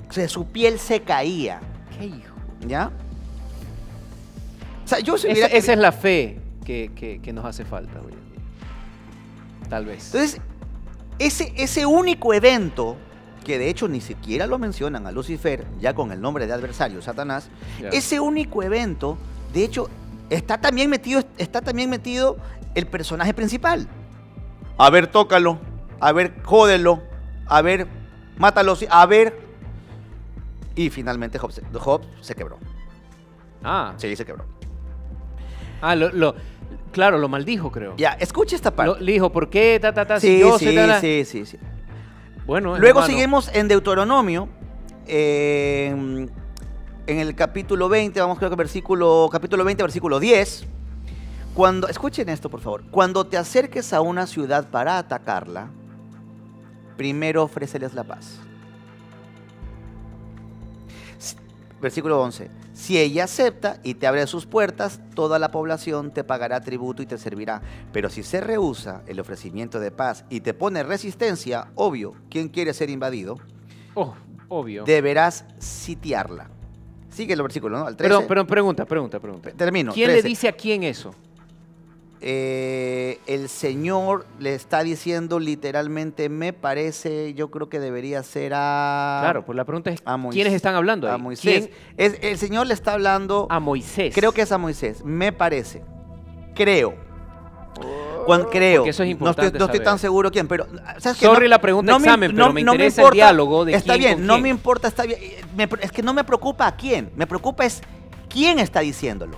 O sea, su piel se caía, ¿Qué hijo? ¿ya? O sea, yo si hubiera Esa es la fe que nos hace falta hoy en día. Tal vez. Entonces, ese único evento, que de hecho ni siquiera lo mencionan a Lucifer, ya con el nombre de adversario, Satanás, Ya. ese único evento, de hecho, está también metido el personaje principal. A ver, tócalo, a ver, jódelo, a ver, mátalo, a ver. Y finalmente Job se quebró. Sí, se quebró. Claro, lo maldijo, creo. Ya, escucha esta parte. Le dijo, ¿por qué? Si Sí, yo sí, soy tal-". sí. Bueno, Luego hermano, seguimos en Deuteronomio, en el capítulo 20, capítulo 20, versículo 10. Escuchen esto, por favor. Cuando te acerques a una ciudad para atacarla, primero ofréceles la paz. Versículo 11. Si ella acepta y te abre sus puertas, toda la población te pagará tributo y te servirá. Pero si se rehúsa el ofrecimiento de paz y te pone resistencia, obvio, ¿quién quiere ser invadido? obvio. Deberás sitiarla. Sigue el versículo, ¿no? Al 13. Perdón, pregunta. Termino. ¿Quién 13. le dice a quién eso? El Señor le está diciendo literalmente, me parece, yo creo que debería ser Claro, pues la pregunta es, a Moisés. ¿quiénes están hablando ahí? A Moisés. El Señor le está hablando, A Moisés. creo que es a Moisés, me parece, creo. Creo. Porque eso es importante no estoy saber. tan seguro quién, pero ¿sabes qué? Sorry la pregunta examen, pero me interesa el diálogo de está quién bien, con no quién. me importa, está bien. Es que no me preocupa a quién, me preocupa es quién está diciéndolo.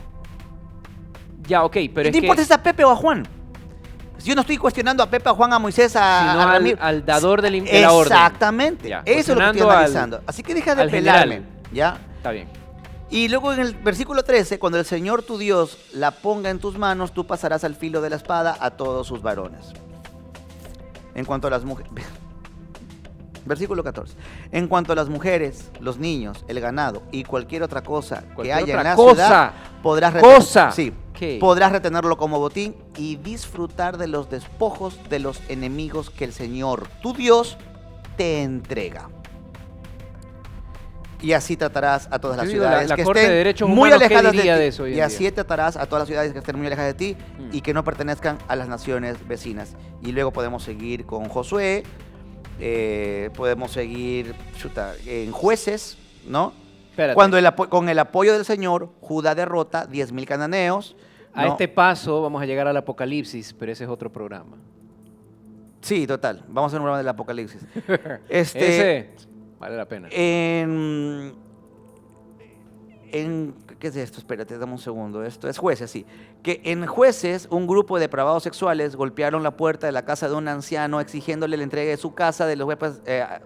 Ya, ok, pero ¿Qué es te importa que... si es a Pepe o a Juan? Yo no estoy cuestionando a Pepe, a Juan, a Moisés, a Sino Ramiro. al dador de la orden. Exactamente. Ya, Eso es lo que estoy cuestionando analizando. Así que deja de al pelarme. general. ¿Ya? Está bien. Y luego en el versículo 13, cuando el Señor tu Dios la ponga en tus manos, tú pasarás al filo de la espada a todos sus varones. En cuanto a las mujeres... Versículo 14. En cuanto a las mujeres, los niños, el ganado y cualquier otra cosa que Cualquier haya en otra la cosa. ciudad, podrás Sí. ¿Qué? podrás retenerlo como botín y disfrutar de los despojos de los enemigos que el Señor, tu Dios, te entrega. Y así tratarás a todas las Yo digo, ciudades la que Corte de estén Derechos muy Humanos, ¿qué alejadas de diría ti. de eso hoy en Y así día? tratarás a todas las ciudades que estén muy alejadas de ti Mm. y que no pertenezcan a las naciones vecinas. Y luego podemos seguir con Josué, podemos seguir en Jueces, ¿no? Espérate. Cuando con el apoyo del Señor, Judá derrota 10,000 cananeos. A ¿no? este paso vamos a llegar al Apocalipsis, pero ese es otro programa. Sí, total. Vamos a hacer un programa del Apocalipsis. Ese vale la pena. ¿Qué es esto? Espérate, dame un segundo. Esto es Jueces, sí. Que en Jueces, un grupo de depravados sexuales golpearon la puerta de la casa de un anciano exigiéndole la entrega de su casa, de los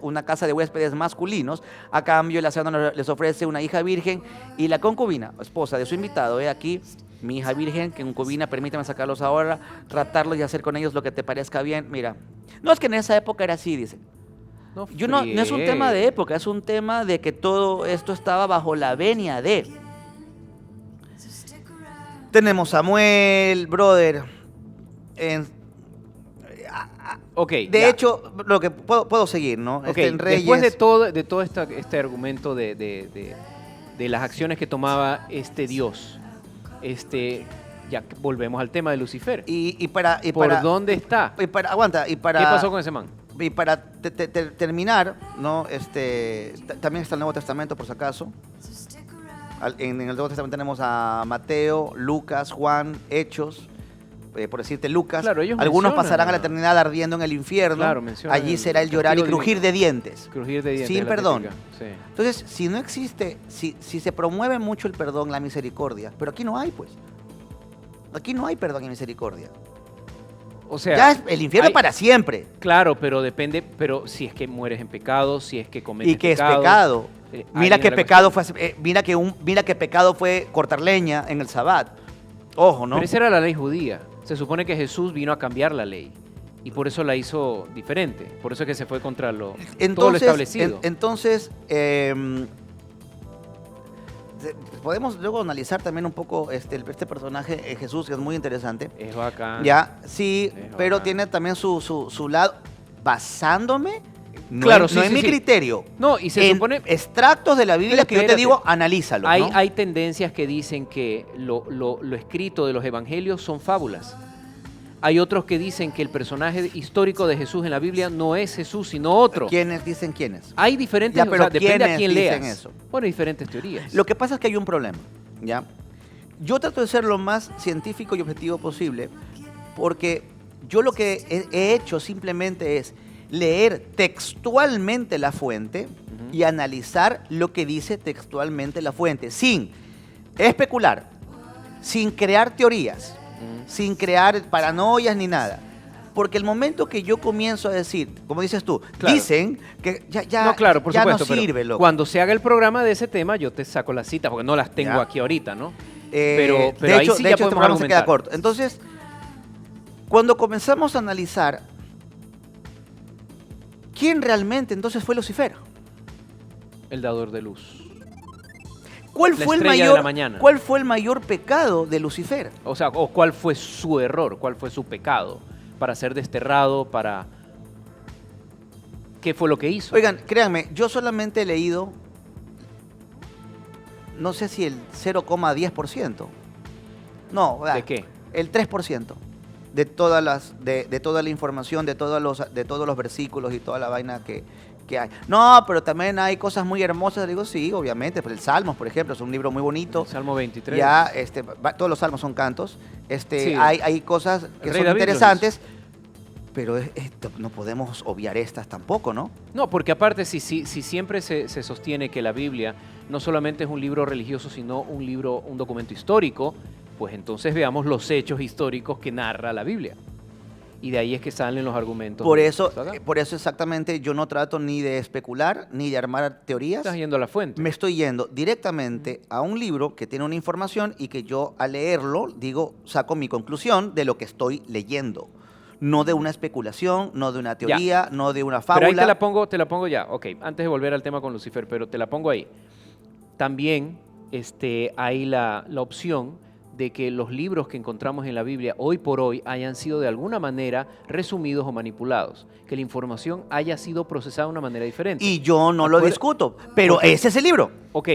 una casa de huéspedes masculinos. A cambio, el anciano les ofrece una hija virgen y la concubina, esposa de su invitado, aquí, mi hija virgen, que en concubina, permíteme sacarlos ahora, raptarlos y hacer con ellos lo que te parezca bien. Mira, no es que en esa época era así, dice. No es un tema de época, es un tema de que todo esto estaba bajo la venia de. Tenemos Samuel, brother. Ok, De ya. hecho, lo que puedo seguir, ¿no? Ok, En Reyes, después de todo este argumento de las acciones que tomaba este Dios, ya volvemos al tema de Lucifer. ¿Por dónde está? Aguanta, ¿Qué pasó con ese man? Y para terminar, ¿no? También está el Nuevo Testamento, por si acaso. En el Nuevo Testamento tenemos a Mateo, Lucas, Juan, Hechos. Por decirte, Lucas. Claro, ellos algunos mencionan, pasarán a la ¿no? eternidad ardiendo en el infierno. Claro, mencionan Allí será el el llorar y castigo crujir de dientes. Crujir de dientes. Sin la perdón. típica, sí. Entonces, si no existe, si se promueve mucho el perdón, la misericordia, pero aquí no hay, pues. Aquí no hay perdón y misericordia. O sea, Ya es el infierno para siempre. Claro, pero depende, pero si es que mueres en pecado, si es que cometes ¿Y qué es pecados, pecado? ahí Mira viene que la pecado cuestión. fue, mira que pecado fue cortar leña en el Sabbat. Ojo, ¿no? Pero esa era la ley judía. Se supone que Jesús vino a cambiar la ley y por eso la hizo diferente. Por eso es que se fue contra todo lo establecido. Entonces, podemos luego analizar también un poco este personaje Jesús, que es muy interesante. Es bacán. Ya, sí, Es pero bacán. tiene también su lado, basándome, no, Claro, en, sí, no en sí, mi sí. criterio, No, y se en supone... extractos de la Biblia Pero que yo te espérate. digo, analízalo, ¿no? Hay tendencias que dicen que lo escrito de los evangelios son fábulas. Hay otros que dicen que el personaje histórico de Jesús en la Biblia no es Jesús, sino otro. ¿Quiénes dicen quiénes? Hay diferentes, Ya, o pero sea, depende a ¿quiénes quién dicen leas. eso? Bueno, diferentes teorías. Lo que pasa es que hay un problema, ¿ya? Yo trato de ser lo más científico y objetivo posible porque yo lo que he hecho simplemente es leer textualmente la fuente y analizar lo que dice textualmente la fuente, sin especular, sin crear teorías, sin crear paranoias ni nada. Porque el momento que yo comienzo a decir, como dices tú, Claro. dicen que ya, No, claro, por ya supuesto, no pero sirve, loco. cuando se haga el programa de ese tema, yo te saco las citas, porque no las tengo Ya. aquí ahorita, ¿no? De pero ahí hecho, sí de ya hecho, este podemos programa se queda argumentar. corto. Entonces, cuando comenzamos a analizar quién realmente entonces fue Lucifer, El dador de luz. ¿cuál La fue estrella de la mañana. ¿cuál fue el mayor pecado de Lucifer? O sea, o cuál fue su error, cuál fue su pecado para ser desterrado, ¿qué fue lo que hizo? Oigan, créanme, yo solamente he leído, no sé si el 0,10%. No, ¿De qué? el 3% de todas de toda la información, de todos los versículos y toda la vaina que hay. No, pero también hay cosas muy hermosas. Digo, sí, obviamente. Pero el Salmos, por ejemplo, es un libro muy bonito. El Salmo 23. Ya, todos los salmos son cantos. Sí. Hay cosas que El rey son David lo interesantes, pero no podemos obviar estas tampoco, ¿no? No, porque aparte, si siempre se sostiene que la Biblia no solamente es un libro religioso, sino un documento histórico, pues entonces veamos los hechos históricos que narra la Biblia. Y de ahí es que salen los argumentos. Por eso ¿Verdad? exactamente yo no trato ni de especular ni de armar teorías. Estás yendo a la fuente. Me estoy yendo directamente a un libro que tiene una información y que yo al leerlo saco mi conclusión de lo que estoy leyendo. No de una especulación, no de una teoría, no de una fábula. Pero ahí te la pongo ya. Ok, antes de volver al tema con Lucifer, pero te la pongo ahí. También hay la opción de que los libros que encontramos en la Biblia hoy por hoy hayan sido de alguna manera resumidos o manipulados, que la información haya sido procesada de una manera diferente. Y yo no lo discuto, pero Porque- ese es el libro. Ok,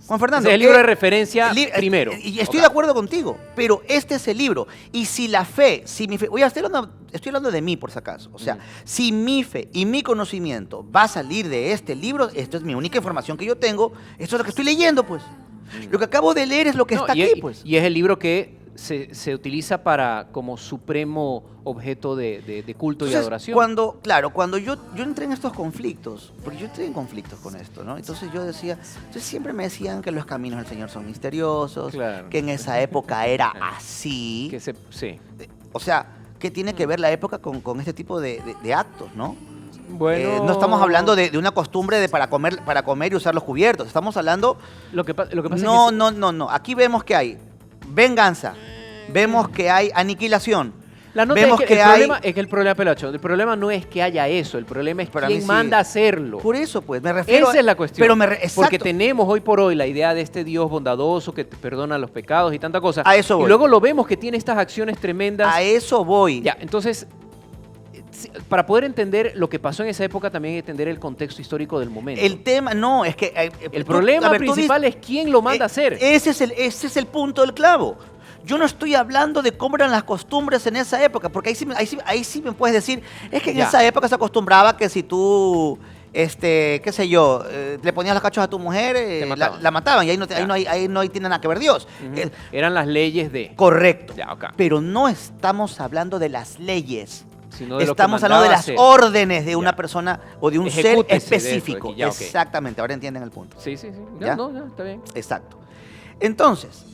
Juan Fernando. ese es el libro de referencia primero. Y estoy Ok. de acuerdo contigo, pero este es el libro. Y si la fe, oye, estoy hablando de mí por si acaso. O sea, si mi fe y mi conocimiento va a salir de este libro, esto es mi única información que yo tengo, esto es lo que estoy leyendo, pues. Lo que acabo de leer es lo que No, está y aquí, es, pues. y es el libro que se utiliza como supremo objeto de culto y Entonces, adoración. cuando yo entré en estos conflictos, porque yo entré en conflictos con esto, ¿no? Entonces entonces siempre me decían que los caminos del Señor son misteriosos, Claro. que en esa época era así. Sí. O sea, ¿qué tiene que ver la época con este tipo de actos, no? Bueno, No estamos hablando de una costumbre para comer y usar los cubiertos. Estamos hablando... Lo que pasa es que No. Aquí vemos que hay venganza, vemos que hay aniquilación. La nota Vemos es que, que el hay- problema es que el problema, Pelacho, el problema no es que haya eso, el problema es Para mí quién sí. manda a hacerlo. Por eso, pues, me refiero... Esa es la cuestión. Pero Porque exacto. tenemos hoy por hoy la idea de este Dios bondadoso que te perdona los pecados y tanta cosa. A eso voy. Y luego lo vemos que tiene estas acciones tremendas. A eso voy. Ya, entonces, para poder entender lo que pasó en esa época, también hay que entender el contexto histórico del momento. El tema, no, es que... El problema principal es quién lo manda a hacer. Ese es el punto del clavo. Yo no estoy hablando de cómo eran las costumbres en esa época, porque ahí sí me puedes decir, es que en Ya. esa época se acostumbraba que si tú, qué sé yo, le ponías los cachos a tu mujer, Te mataban. la mataban, y ahí Ya. no tiene nada que ver Dios. Ujú. Eran las leyes de... Correcto. Ya, ok. Pero no estamos hablando de las leyes. Sino de lo que Estamos hablando de mandaba las hacer. órdenes de una Ya. persona o de un ser Ejecútese de esto, específico. aquí, ya, ok. Exactamente, ahora entienden el punto. Sí, sí, sí. ¿Ya? Ya, no, ya, está bien. Exacto. Entonces,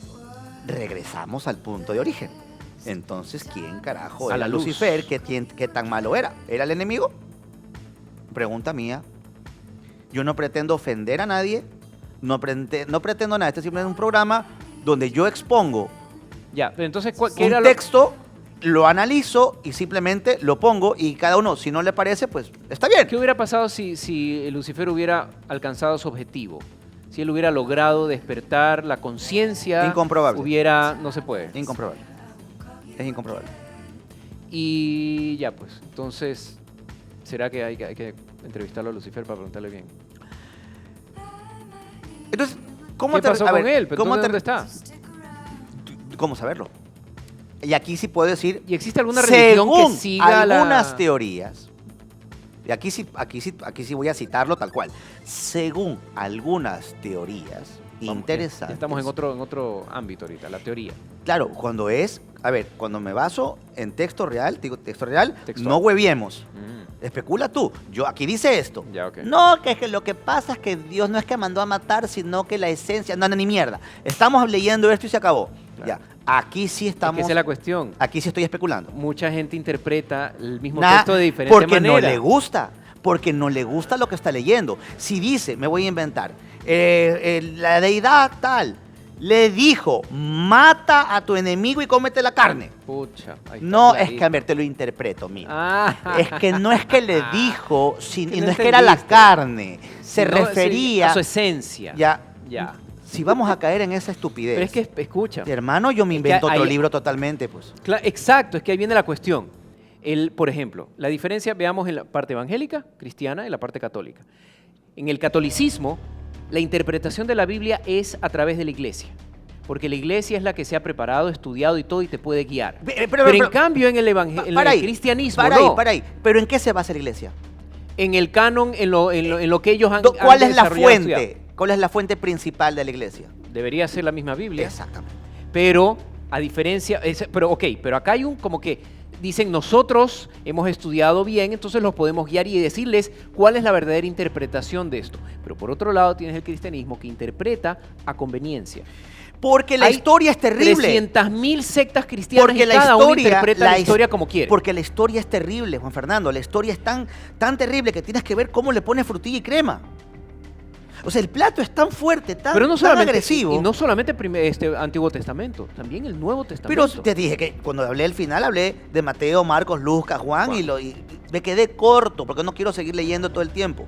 regresamos al punto de origen. Entonces, ¿quién carajo A era la luz. Lucifer? ¿Qué tan malo era? ¿Era el enemigo? Pregunta mía. Yo no pretendo ofender a nadie, no pretendo nada. Este es simplemente un programa donde yo expongo Ya, pero entonces, ¿qué era un lo- texto, lo analizo y simplemente lo pongo y cada uno, si no le parece, pues está bien. ¿Qué hubiera pasado si Lucifer hubiera alcanzado su objetivo? Si él hubiera logrado despertar la conciencia. Incomprobable. No se puede. Incomprobable. Es incomprobable. Y ya, pues, entonces, ¿será que hay que entrevistarlo a Lucifer para preguntarle bien? Entonces, ¿cómo ¿Qué pasó a con ver, él? ¿Pero ¿cómo ¿Dónde está? ¿Cómo saberlo? Y aquí sí puedo decir, ¿Y existe alguna religión que según siga algunas la... teorías, y aquí sí voy a citarlo tal cual, según algunas teorías Vamos, interesantes. ya estamos en otro ámbito ahorita, la teoría. Claro, cuando me baso en texto real, textual. Textual. No hueviemos. Especula tú. Aquí dice esto. Ya, ok. No, que es que lo que pasa es que Dios no es que mandó a matar, sino que la esencia... No, ni mierda. Estamos leyendo esto y se acabó. Claro. Ya. Aquí sí Es estamos... que esa es la cuestión. Aquí sí estoy especulando. Mucha gente interpreta el mismo Nah, texto de diferente porque manera. no le gusta. Porque no le gusta lo que está leyendo. Si dice, me voy a inventar, la deidad tal le dijo, mata a tu enemigo y cómete la carne. Pucha. ahí está No, es clarito. que a ver, te lo interpreto, mira. Ah. Es que no es que le dijo, Que no no es que era la entendiste. carne. Se No, sí, refería... a su esencia. Ya, Ya. si vamos a caer en esa estupidez. Pero es que, escucha. Hermano, yo me Es que invento otro ahí- libro totalmente, pues. Exacto, es que ahí viene la cuestión. Por ejemplo, la diferencia, veamos en la parte evangélica, cristiana, y la parte católica. En el catolicismo, la interpretación de la Biblia es a través de la iglesia. Porque la iglesia es la que se ha preparado, estudiado y todo y te puede guiar. Pero en cambio, en el cristianismo, no. Para ahí. ¿Pero en qué se basa la iglesia? En el canon, en lo que ellos han ¿Cuál han es la desarrollado, fuente? estudiado. ¿Cuál es la fuente principal de la iglesia? Debería ser la misma Biblia. Exactamente. Pero, a diferencia, pero acá hay un como que dicen nosotros hemos estudiado bien, entonces los podemos guiar y decirles cuál es la verdadera interpretación de esto. Pero por otro lado tienes el cristianismo que interpreta a conveniencia. Porque la Hay historia es terrible. 300.000 sectas cristianas Porque y la cada uno historia, interpreta la historia como quiere. Porque la historia es terrible, Juan Fernando. La historia es tan terrible que tienes que ver cómo le pones frutilla y crema. O sea, el plato es tan fuerte, Pero no tan solamente, agresivo. y no solamente Antiguo Testamento, también el Nuevo Pero Testamento. te dije que cuando hablé al final, hablé de Mateo, Marcos, Lucas, Juan. Juan. Y me quedé corto porque no quiero seguir leyendo todo el tiempo.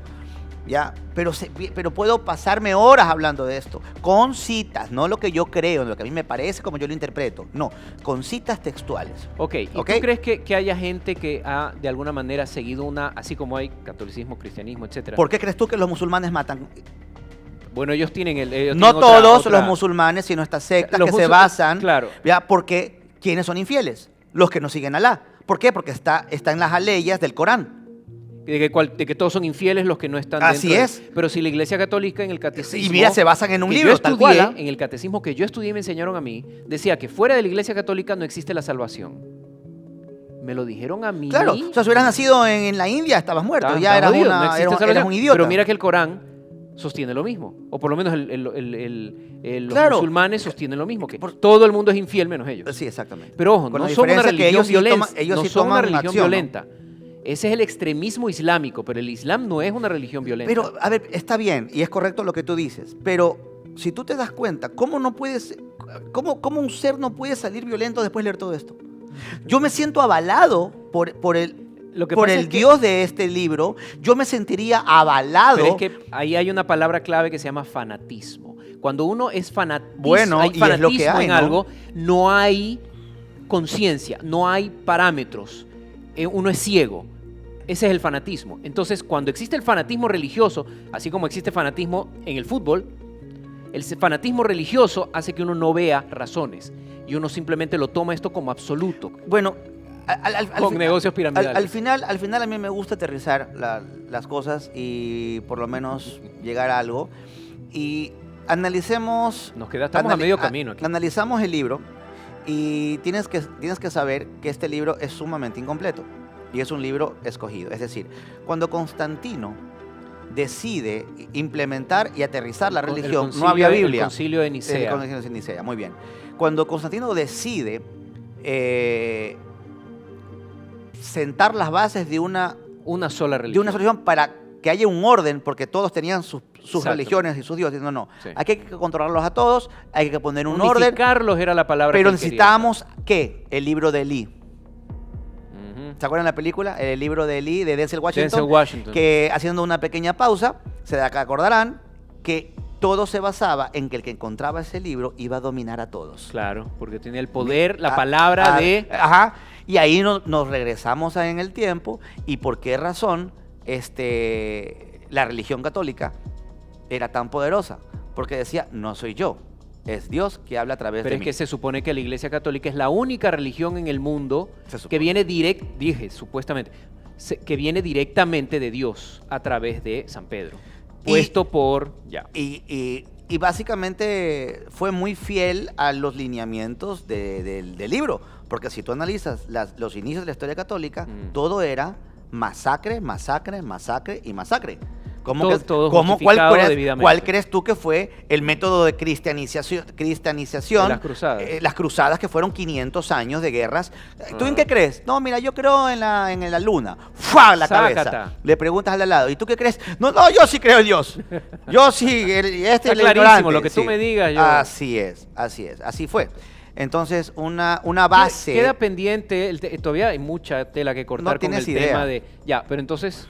Ya, pero puedo pasarme horas hablando de esto, con citas, no lo que yo creo, lo que a mí me parece, como yo lo interpreto, no, con citas textuales. Ok, ¿y ¿Ok? tú crees que haya gente que ha de alguna manera seguido así como hay catolicismo, cristianismo, etcétera? ¿Por qué crees tú que los musulmanes matan? Bueno, ellos tienen No todos los musulmanes, sino estas sectas Los que se musul- basan, claro. ¿ya? Porque ¿quiénes son infieles? Los que no siguen a Alá. ¿Por qué? Porque está en las aleyas del Corán. De que todos son infieles los que no están Así dentro. es. Pero si la Iglesia Católica en el catecismo... Y mira, se basan en un que libro, yo tal estudié, cual, ¿ah? en el catecismo que yo estudié y me enseñaron a mí, decía que fuera de la Iglesia Católica no existe la salvación. Me lo dijeron a mí. Claro, o sea, si hubieras nacido en la India, estabas muerto, Estabas ya eras, jodido, una- no existe eras- salvación. eras un idiota. Pero mira que el Corán sostiene lo mismo. O por lo menos los Claro. musulmanes sostienen lo mismo. Que Por- todo el mundo es infiel menos ellos. Sí, exactamente. Pero ojo, Con no la son una diferencia que religión ellos sí violenta. toman- ellos No sí son una toman religión acción, ¿no? violenta. Ese es el extremismo islámico, pero el Islam no es una religión violenta. Pero, a ver, está bien y es correcto lo que tú dices, pero si tú te das cuenta, ¿cómo no puedes...? ¿Cómo un ser no puede salir violento después de leer todo esto? Yo me siento avalado por Lo que por pasa el es que- Dios de este libro. Yo me sentiría avalado. Pero es que ahí hay una palabra clave que se llama fanatismo. Cuando uno es fanatismo, Bueno, hay y es lo fanatismo que hay, en ¿no? algo, no hay conciencia, no hay parámetros. Uno es ciego. Ese es el fanatismo. Entonces, cuando existe el fanatismo religioso, así como existe fanatismo en el fútbol, el fanatismo religioso hace que uno no vea razones y uno simplemente lo toma esto como absoluto. Bueno, Con negocios piramidales. Al final a mí me gusta aterrizar las cosas y por lo menos llegar a algo. Y analicemos... Estamos a medio camino aquí. Analizamos el libro y tienes que saber que este libro es sumamente incompleto y es un libro escogido. Es decir, cuando Constantino decide implementar y aterrizar la religión, no había Biblia. El concilio de Nicea. El concilio de Nicea, muy bien. Cuando Constantino decide sentar las bases de una Una sola de religión. una religión para que haya un orden, porque todos tenían sus Exacto. religiones y sus dioses. No. Sí. Aquí hay que controlarlos a todos, hay que poner un orden, Unificarlos era la palabra pero que él quería necesitábamos, ¿qué? El libro de Lee. usar. Ujú. ¿Se acuerdan la película? El libro de Lee, de Denzel Washington. Denzel Washington. Que haciendo una pequeña pausa, se acordarán que todo se basaba en que el que encontraba ese libro iba a dominar a todos. Claro, porque tenía el poder, la Ah, palabra de... Ajá. Y ahí nos regresamos en el tiempo. ¿Y por qué razón la religión católica era tan poderosa? Porque decía, no soy yo, es Dios que habla a través Pero de es mí. que se supone que la Iglesia Católica es la única religión en el mundo Se supone. que viene supuestamente, que viene directamente de Dios a través de San Pedro. Y- Puesto por... Ya. Y básicamente fue muy fiel a los lineamientos del libro. Porque si tú analizas los inicios de la historia católica, todo era masacre, masacre, masacre y masacre. Todo justificado debidamente. ¿Cuál crees tú que fue el método de cristianización? De las cruzadas. Las cruzadas, que fueron 500 años de guerras. ¿Tú en qué crees? No, mira, yo creo en la luna. ¡Fua! La cabeza. Sácata. Le preguntas al de al lado. ¿Y tú qué crees? No, yo sí creo en Dios. Yo sí. Está El clarísimo, ignorante, lo que tú sí. me digas, yo... Así es. Así fue. Entonces, una base... Queda pendiente, todavía hay mucha tela que cortar No con el tienes idea. tema de... Ya, pero entonces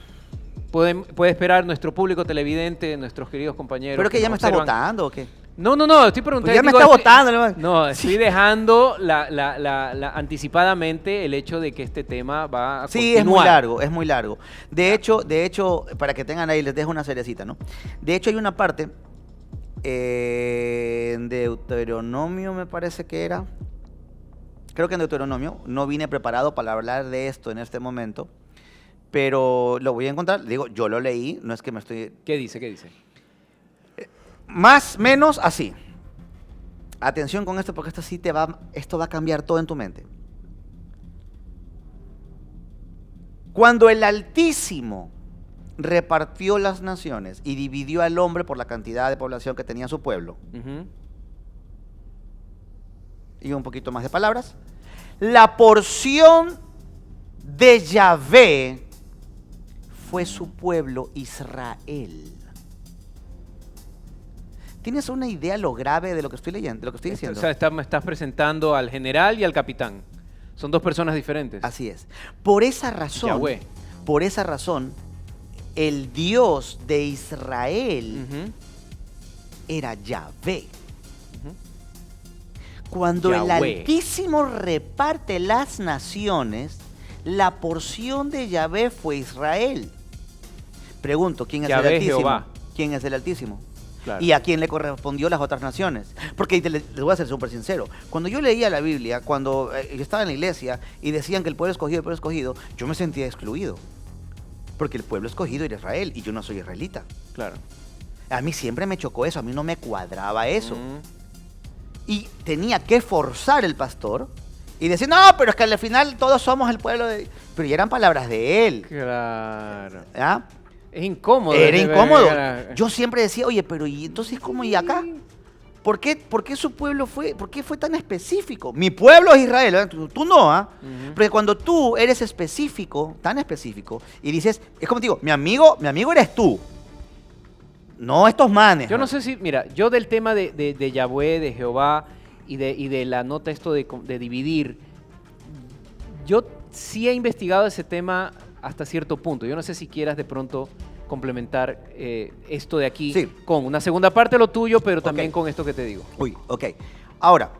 puede esperar nuestro público televidente, nuestros queridos compañeros. ¿Pero que ya me nos estás observan. votando o qué? No, estoy preguntando. Pues ya me está votando. No, estoy dejando anticipadamente el hecho de que este tema va a Sí, es muy continuar. largo, es muy largo. De hecho, para que tengan ahí, les dejo una cerecita, ¿no? De hecho, hay una parte en Deuteronomio, me parece que era. Creo que en Deuteronomio. No vine preparado para hablar de esto en este momento, pero lo voy a encontrar. Digo, yo lo leí, no es que me estoy... ¿Qué dice? Más, menos, así. Atención con esto, porque esto va a cambiar todo en tu mente. Cuando el Altísimo repartió las naciones y dividió al hombre por la cantidad de población que tenía su pueblo, Ujú. y un poquito más de palabras, la porción de Yahvé fue su pueblo Israel. ¿Tienes una idea lo grave de lo que estoy leyendo, de lo que estoy diciendo? O sea, me estás presentando al general y al capitán. Son dos personas diferentes. Así es. Por esa Yahvé. razón, el Dios de Israel Ujú. era Yahvé. Ujú. Cuando el Yahvé. Altísimo reparte las naciones, la porción de Yahvé fue Israel. Pregunto, ¿quién es Yahvé, el Altísimo? Jehová. ¿Quién es el Altísimo? Claro. ¿Y a quién le correspondió las otras naciones? Porque les voy a ser súper sincero. Cuando yo leía la Biblia, cuando yo estaba en la iglesia y decían que el pueblo escogido, yo me sentía excluido. Porque el pueblo escogido era Israel y yo no soy israelita. Claro. A mí siempre me chocó eso, a mí no me cuadraba eso. Mm. Y tenía que forzar el pastor y decir, no, pero es que al final todos somos el pueblo de... Pero ya eran palabras de él. Claro. ¿Ya? Es incómodo. Era de ver- incómodo. Yo siempre decía, oye, pero ¿y entonces cómo y acá? Sí. ¿Por qué su pueblo por qué fue tan específico? Mi pueblo es Israel, ¿eh? Tú no, ¿ah? Ujú. Porque cuando tú eres específico, tan específico, y dices, es como te digo, mi amigo eres tú. No estos manes. Yo no sé si, mira, yo del tema de Yahvé, de Jehová y de la nota esto de dividir, yo sí he investigado ese tema hasta cierto punto. Yo no sé si quieras de pronto complementar esto de aquí Sí. con una segunda parte de lo tuyo, pero también Ok. con esto que te digo. Uy, ok. Ahora,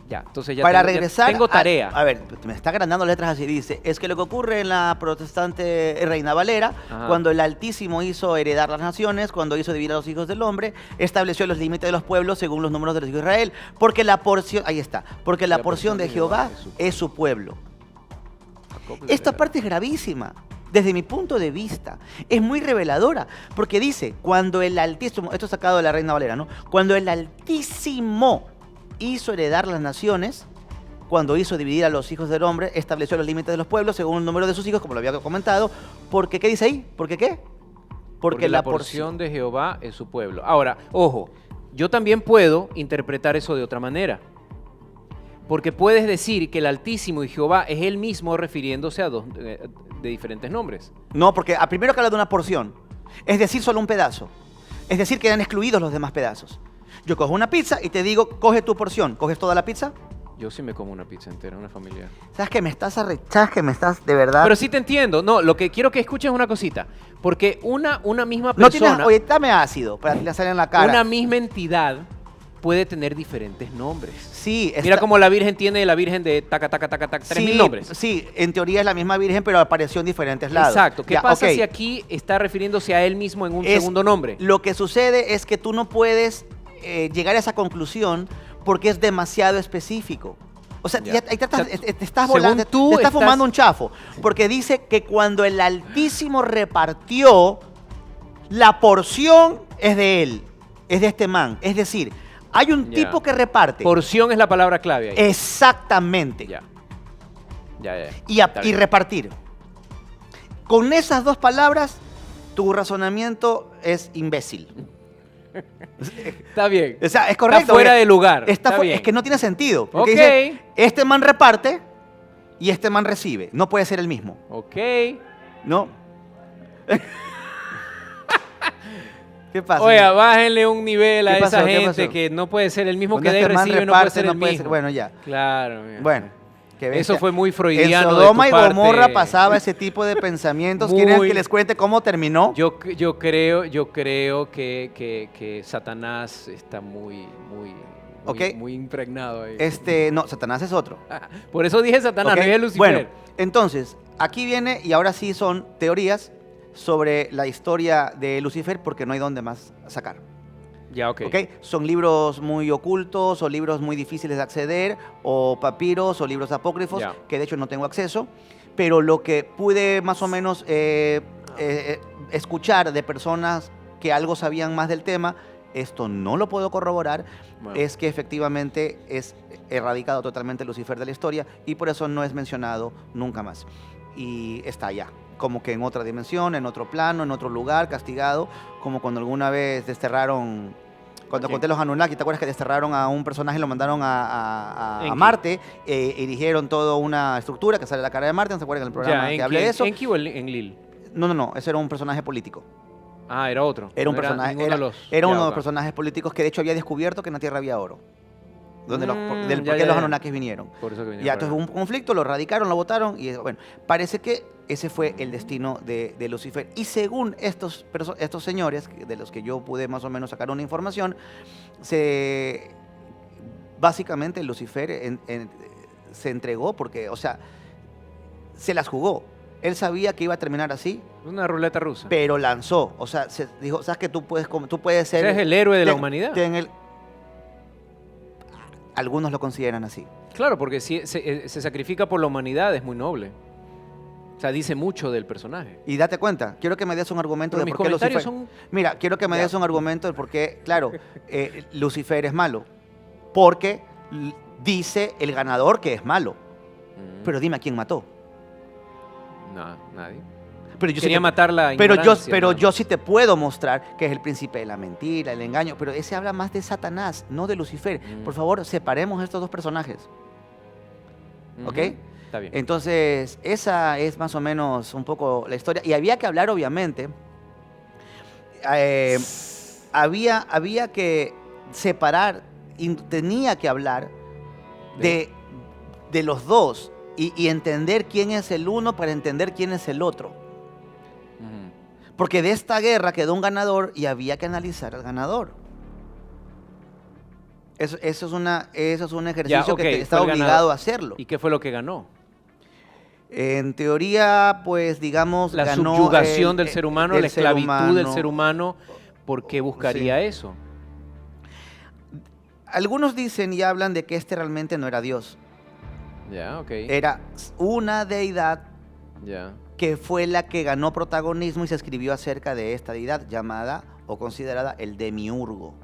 Ya, entonces ya para tengo, ya regresar... tengo tarea. A ver, me está agrandando letras así. Dice, es que lo que ocurre en la protestante Reina Valera, Ajá. cuando el Altísimo hizo heredar las naciones, cuando hizo dividir a los hijos del hombre, estableció los límites de los pueblos según los números de los hijos de Israel. Porque la porción... Ahí está. Porque la porción de Jehová es su pueblo. Esta parte es gravísima, desde mi punto de vista. Es muy reveladora, porque dice, cuando el Altísimo, esto es sacado de la Reina Valera, ¿no? Cuando el Altísimo hizo heredar las naciones, cuando hizo dividir a los hijos del hombre, estableció los límites de los pueblos según el número de sus hijos, como lo había comentado. Porque, ¿qué dice ahí? ¿Por qué qué? Porque la porción de Jehová es su pueblo. Ahora, ojo, yo también puedo interpretar eso de otra manera. Porque puedes decir que el Altísimo y Jehová es él mismo refiriéndose a dos de diferentes nombres. No, porque primero que habla de una porción, es decir, solo un pedazo. Es decir, quedan excluidos los demás pedazos. Yo cojo una pizza y te digo, coge tu porción. ¿Coges toda la pizza? Yo sí me como una pizza entera, una familiar. ¿Sabes que me estás ¿Sabes que me estás de verdad? Pero sí te entiendo. No, lo que quiero que escuches es una cosita. Porque una misma No persona, tienes... Oye, dame ácido para que le salga en la cara. una misma entidad puede tener diferentes nombres. Sí, Mira cómo la Virgen tiene la Virgen de taca, taca, taca, taca, 3.000 nombres. Sí, en teoría es la misma Virgen, pero apareció en diferentes lados. Exacto. ¿Qué Ya, pasa ok. si aquí está refiriéndose a él mismo en un Es- segundo nombre? Lo que sucede es que tú no puedes llegar a esa conclusión porque es demasiado específico. O sea, Ya. ya ahí te estás, O sea, te estás según volando, tú te estás estás- fumando un chafo. Porque dice que cuando el Altísimo repartió, la porción es de él, es de este man. Es decir, hay un Ya. tipo que reparte. Porción es la palabra clave ahí. Exactamente. Ya. Ya. Y Está bien. repartir. Con esas dos palabras, tu razonamiento es imbécil. Está bien. O sea, es correcto. Está fuera de lugar. Está bien. Es que no tiene sentido. Porque Ok. dice, este man reparte y este man recibe. No puede ser el mismo, Ok. ¿no? ¿Qué pasa? Oiga, bájenle un nivel a ¿Qué pasó? esa ¿Qué gente pasó? que no puede ser el mismo Cuando que da y este man recibe, no puede reparte, ser no el puede mismo. ser- bueno, ya. Claro. mira. Bueno. qué Eso bestia. fue muy freudiano En de Sodoma tu y parte. Gomorra pasaba ese tipo de pensamientos. ¿Quieren Muy- que les cuente cómo terminó? Yo creo que Satanás está muy Ok. muy impregnado ahí. No, Satanás es otro. Por eso dije Satanás, ¿Ok? no dije Lucifer. Bueno, entonces, aquí viene, y ahora sí son teorías sobre la historia de Lucifer, porque no hay dónde más sacar. Ya, ok. ¿Ok? Son libros muy ocultos, o libros muy difíciles de acceder, o papiros, o libros apócrifos, Ya. que de hecho no tengo acceso, pero lo que pude más o menos escuchar de personas que algo sabían más del tema, esto no lo puedo corroborar, Bueno. es que efectivamente es erradicado totalmente Lucifer de la historia y por eso no es mencionado nunca más. Y está allá, como que en otra dimensión, en otro plano, en otro lugar, castigado, como cuando alguna vez desterraron, cuando Ok. conté los Anunnaki, ¿te acuerdas que desterraron a un personaje y lo mandaron a Enki. Marte? Erigieron toda una estructura que sale la cara de Marte, ¿no se acuerdan en el programa que hablé de eso? ¿Enki o Enlil? No, ese era un personaje político. Ah, era otro. Era un No personaje, ninguno era, de los... era uno ya, de los ok. personajes políticos que de hecho había descubierto que en la Tierra había oro. Donde Ya, por qué ya, los ya. Anunnakis vinieron. Por eso que venía Ya, por entonces hubo acá. un conflicto, lo radicaron, lo votaron y bueno, parece que ese fue el destino de Lucifer. Y según estos señores, de los que yo pude más o menos sacar una información, básicamente Lucifer se entregó porque, o sea, se las jugó. Él sabía que iba a terminar así, Una ruleta rusa. pero lanzó. O sea, se dijo, ¿sabes que tú puedes ser... Ese es el héroe de la ten- humanidad. Algunos lo consideran así. Claro, porque si se sacrifica por la humanidad es muy noble. O sea, dice mucho del personaje. Y date cuenta, quiero que me des un argumento Pero de mis por qué comentarios Lucifer... son... Mira, quiero que me Ya. des un argumento de por qué, claro, Lucifer es malo. Porque dice el ganador que es malo. Pero dime a quién mató. No, nadie. Pero yo sí Quería te- matar la pero ignorancia, ¿no? yo sí te puedo mostrar que es el príncipe de la mentira, el engaño. Pero ese habla más de Satanás, no de Lucifer. Mm. Por favor, separemos estos dos personajes. Ujú. ¿Ok? Está bien. Entonces, esa es más o menos un poco la historia. Y había que hablar, obviamente, había que separar tenía que hablar de los dos y entender quién es el uno para entender quién es el otro. Ujú. Porque de esta guerra quedó un ganador y había que analizar al ganador. Eso es un ejercicio ok, que fue está el obligado ganador. a hacerlo. ¿Y qué fue lo que ganó? En teoría, pues digamos, La ganó subyugación del ser humano, del la ser esclavitud del humano. ser humano. ¿Por qué buscaría eso? Algunos dicen y hablan de que este realmente no era Dios. Ya, ok. Era una deidad Ya. que fue la que ganó protagonismo y se escribió acerca de esta deidad llamada o considerada el demiurgo.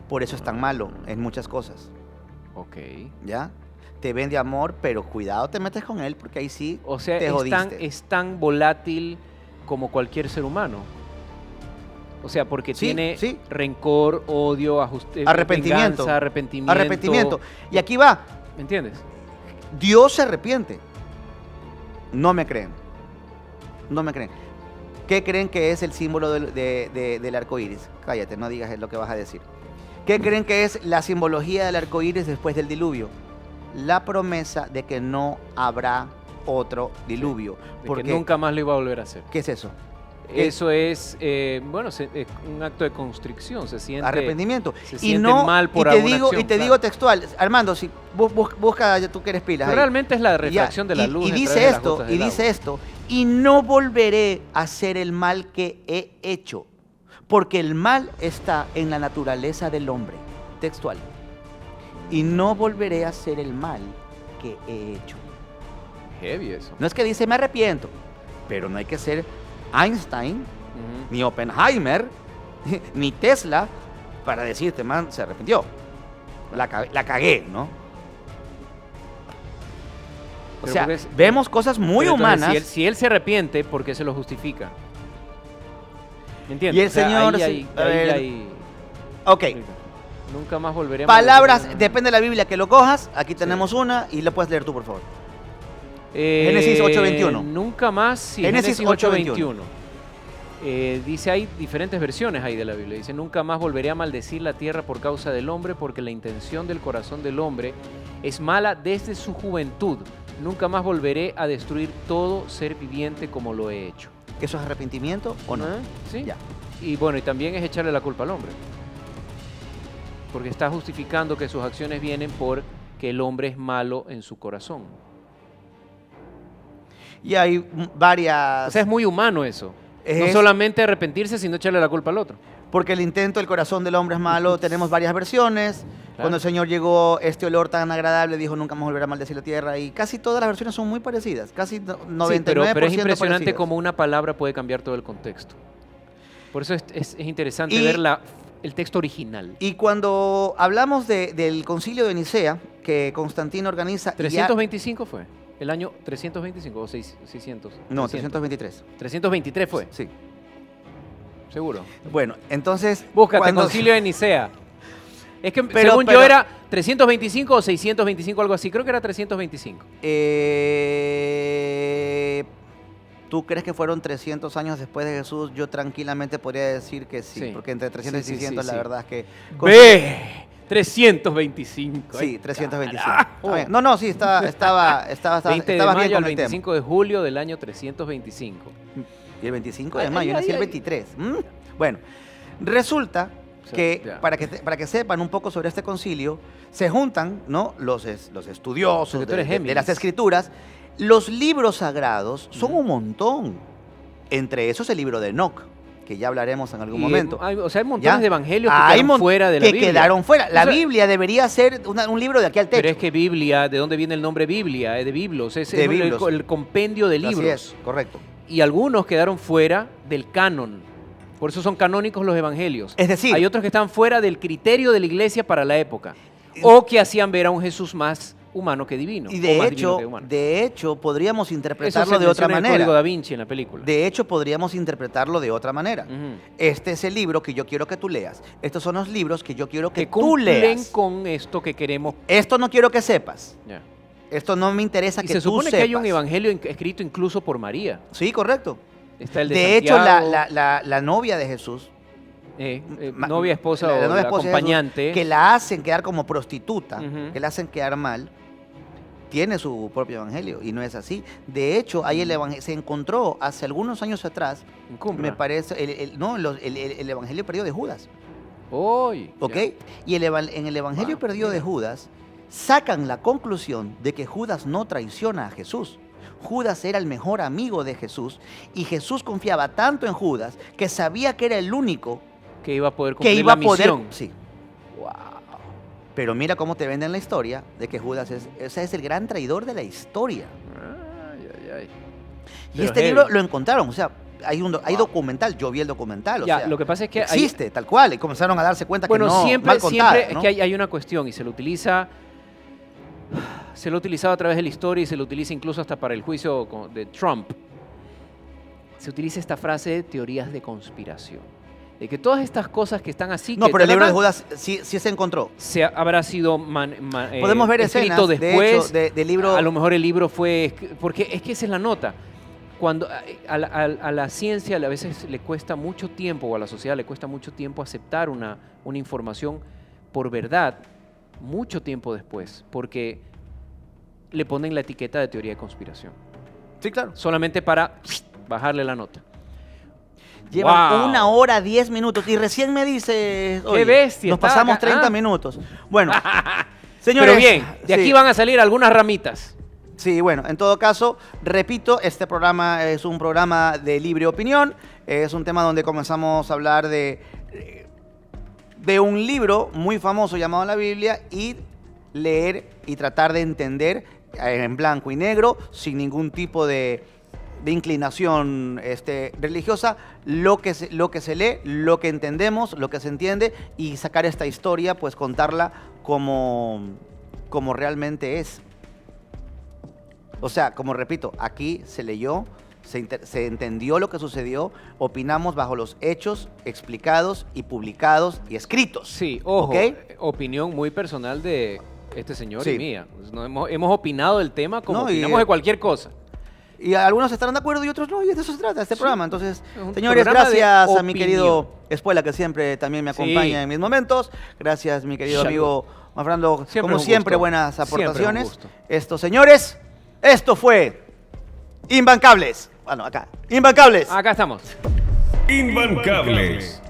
Por eso es tan malo en muchas cosas, Ok. ¿ya? Te vende amor, pero cuidado te metes con él porque ahí sí O sea, te es tan volátil como cualquier ser humano. O sea, porque Sí, tiene sí. rencor, odio, Arrepentimiento. venganza, arrepentimiento. Arrepentimiento. Y aquí va, ¿Me entiendes? Dios se arrepiente. No me creen. No me creen. ¿Qué creen que es el símbolo del arco iris? Cállate, no digas lo que vas a decir. ¿Qué creen que es la simbología del arco iris después del diluvio? La promesa de que no habrá otro diluvio. De Porque, que nunca más lo iba a volver a hacer. ¿qué es eso? ¿Qué? Eso es, un acto de constricción. Se siente, Arrepentimiento. se Y siente no, mal por y te alguna digo, acción, y te claro. digo textual, Armando, si busca, tú que eres pilas. Pero ahí. realmente es la Ya, refracción de la luz. Y a través dice de las esto, gotas y del dice agua. esto, y no volveré a hacer el mal que he hecho, porque el mal está en la naturaleza del hombre. Textual. Y no volveré a hacer el mal que he hecho. Heavy eso. No es que dice me arrepiento, pero no hay que ser Einstein, Ujú. ni Oppenheimer, ni Tesla para decirte, man, se arrepintió. La cagué, ¿no? O Pero sea, porque es- vemos cosas muy Pero entonces, humanas. si él se arrepiente, ¿por qué se lo justifica? ¿Me entiendes? Y el Señor ahí, se- ahí- a ahí ver, hay- Ok, Nunca más volveré a palabras, maldecir a- depende de la Biblia que lo cojas. Aquí tenemos una y lo puedes leer tú, por favor. Génesis 8:21. Nunca más, sí, Génesis Génesis 8:21. Dice, hay diferentes versiones ahí de la Biblia. Dice, nunca más volveré a maldecir la tierra por causa del hombre, porque la intención del corazón del hombre es mala desde su juventud. Nunca más volveré a destruir todo ser viviente como lo he hecho. ¿Eso es arrepentimiento o no? ¿Ah? ¿Sí? Ya. Y bueno, y también es echarle la culpa al hombre. Porque está justificando que sus acciones vienen por que el hombre es malo en su corazón. Y hay varias... O sea, es muy humano eso. No Es- solamente arrepentirse, sino echarle la culpa al otro. Porque el intento del corazón del hombre es malo, tenemos varias versiones. Claro. Cuando el Señor llegó, este olor tan agradable, dijo, nunca más volverá a maldecir la tierra. Y casi todas las versiones son muy parecidas, casi 99% Sí, pero es impresionante parecidas. cómo una palabra puede cambiar todo el contexto. Por eso es interesante Y- ver el texto original. Y cuando hablamos del concilio de Nicea, que Constantino organiza... ya- 325 fue. El año 325 o 600. No, 300. 323. 323 fue, Sí. seguro. Bueno, entonces... Búscate, cuando- concilio de Nicea. Es que Pero- según pero- yo era 325 o 625, algo así. Creo que era 325. ¿Tú crees que fueron 300 años después de Jesús? Yo tranquilamente podría decir que sí, Sí. porque entre 300 Sí, y sí, 600 sí, la sí. verdad es que... ¡Ve! 325. Sí, Ay, 325. carajo. Está bien. No, sí, estaba 20 de bien mayo con al el tema. 25 de julio del año 325. Y el 25 de Ay, mayo, ay, nací el ay, 23. Bueno, resulta O sea, que, ya. para que sepan un poco sobre este concilio, se juntan, ¿no?, los estudiosos Porque tú eres de Géminis. las escrituras. Los libros sagrados son Ujú. un montón. Entre esos el libro de Enoch, que ya hablaremos en algún Y, momento. hay montones ¿Ya? de evangelios que Hay quedaron mon- fuera de la que Biblia. quedaron fuera. La O sea, Biblia debería ser un libro de aquí al techo. Pero es que Biblia, ¿de dónde viene el nombre Biblia? Es de Biblos, es De el- Biblos. el compendio de libros. Así es, correcto. Y algunos quedaron fuera del canon. Por eso son canónicos los evangelios. Es decir, Hay otros que están fuera del criterio de la iglesia para la época. O que hacían ver a un Jesús más humano que divino. y o de más divino hecho, que humano. de hecho, podríamos Eso interpretarlo se de otra menciona en el Código manera. Da Vinci en la película. De hecho, podríamos interpretarlo de otra manera. Ujú. Este es el libro que yo quiero que tú leas. Estos son los libros que yo quiero que Que tú cumplen leas. con esto que queremos. Esto no quiero que sepas. Ya. Esto no me interesa Y que se tú supone sepas. que hay un evangelio escrito incluso por María. Sí, correcto. Está el de De hecho, Santiago. la novia de Jesús, novia, esposa o novia, la esposa de Jesús, acompañante. que la hacen quedar como prostituta, Ujú. que la hacen quedar mal, tiene su propio evangelio y no es así. De hecho, ahí el evangelio se encontró hace algunos años atrás, En Cumbra. me parece, el evangelio perdido de Judas, Uy, ¿ok? ya. Y en el evangelio Wow, perdido de mira. Judas sacan la conclusión de que Judas no traiciona a Jesús. Judas era el mejor amigo de Jesús y Jesús confiaba tanto en Judas que sabía que era el único Que iba a poder que cumplir iba la a poder... misión. Sí. Wow. Pero mira cómo te venden la historia de que Judas es el gran traidor de la historia. Ay, ay, ay. Y Pero este heavy. libro lo encontraron, o sea, hay Wow. documental, yo vi el documental, o Ya, sea, lo que pasa es que hay- existe, tal cual, y comenzaron a darse cuenta Bueno, que no, siempre, mal contada, siempre ¿no? es que hay una cuestión y se lo utiliza, se lo ha utilizado a través de la historia y se lo utiliza incluso hasta para el juicio de Trump. Se utiliza esta frase de teorías de conspiración. De que todas estas cosas que están así... No, que pero el libro de tratan- Judas sí se encontró. habrá sido Podemos ver escrito escenas, después. de hecho, del libro... A lo mejor el libro fue... Porque es que esa es la nota. Cuando a la ciencia a veces le cuesta mucho tiempo, o a la sociedad le cuesta mucho tiempo aceptar una información por verdad, mucho tiempo después, porque le ponen la etiqueta de teoría de conspiración. Sí, claro. Solamente para bajarle la nota. Llevan Wow. 1 hora, 10 minutos, y recién me dice... ¡Qué oye, bestia! Nos está pasamos acá. 30 Ah. minutos. Bueno, señores... Pero bien, de aquí sí. van a salir algunas ramitas. Sí, bueno, en todo caso, repito, este programa es un programa de libre opinión, es un tema donde comenzamos a hablar de un libro muy famoso llamado la Biblia y leer y tratar de entender en blanco y negro, sin ningún tipo de inclinación religiosa, lo que se lee, lo que entendemos, lo que se entiende y sacar esta historia, pues contarla como realmente es. O sea, como repito, aquí se leyó, se entendió lo que sucedió, opinamos bajo los hechos explicados y publicados y escritos. Sí, ojo, ¿Ok? opinión muy personal de este señor Sí. y mía. Pues no hemos opinado del tema como No, y, opinamos de cualquier cosa. Y algunos estarán de acuerdo y otros no, y de eso se trata este programa. Entonces, Es un señores, programa de gracias a mi opinión. querido Espuela, que siempre también me acompaña Sí. en mis momentos. Gracias, mi querido Salud. amigo Mafrando, Siempre como un siempre, gusto. buenas Siempre un aportaciones. gusto. Esto, señores, esto fue Imbancables. Bueno, acá, Imbancables. Acá estamos. Imbancables.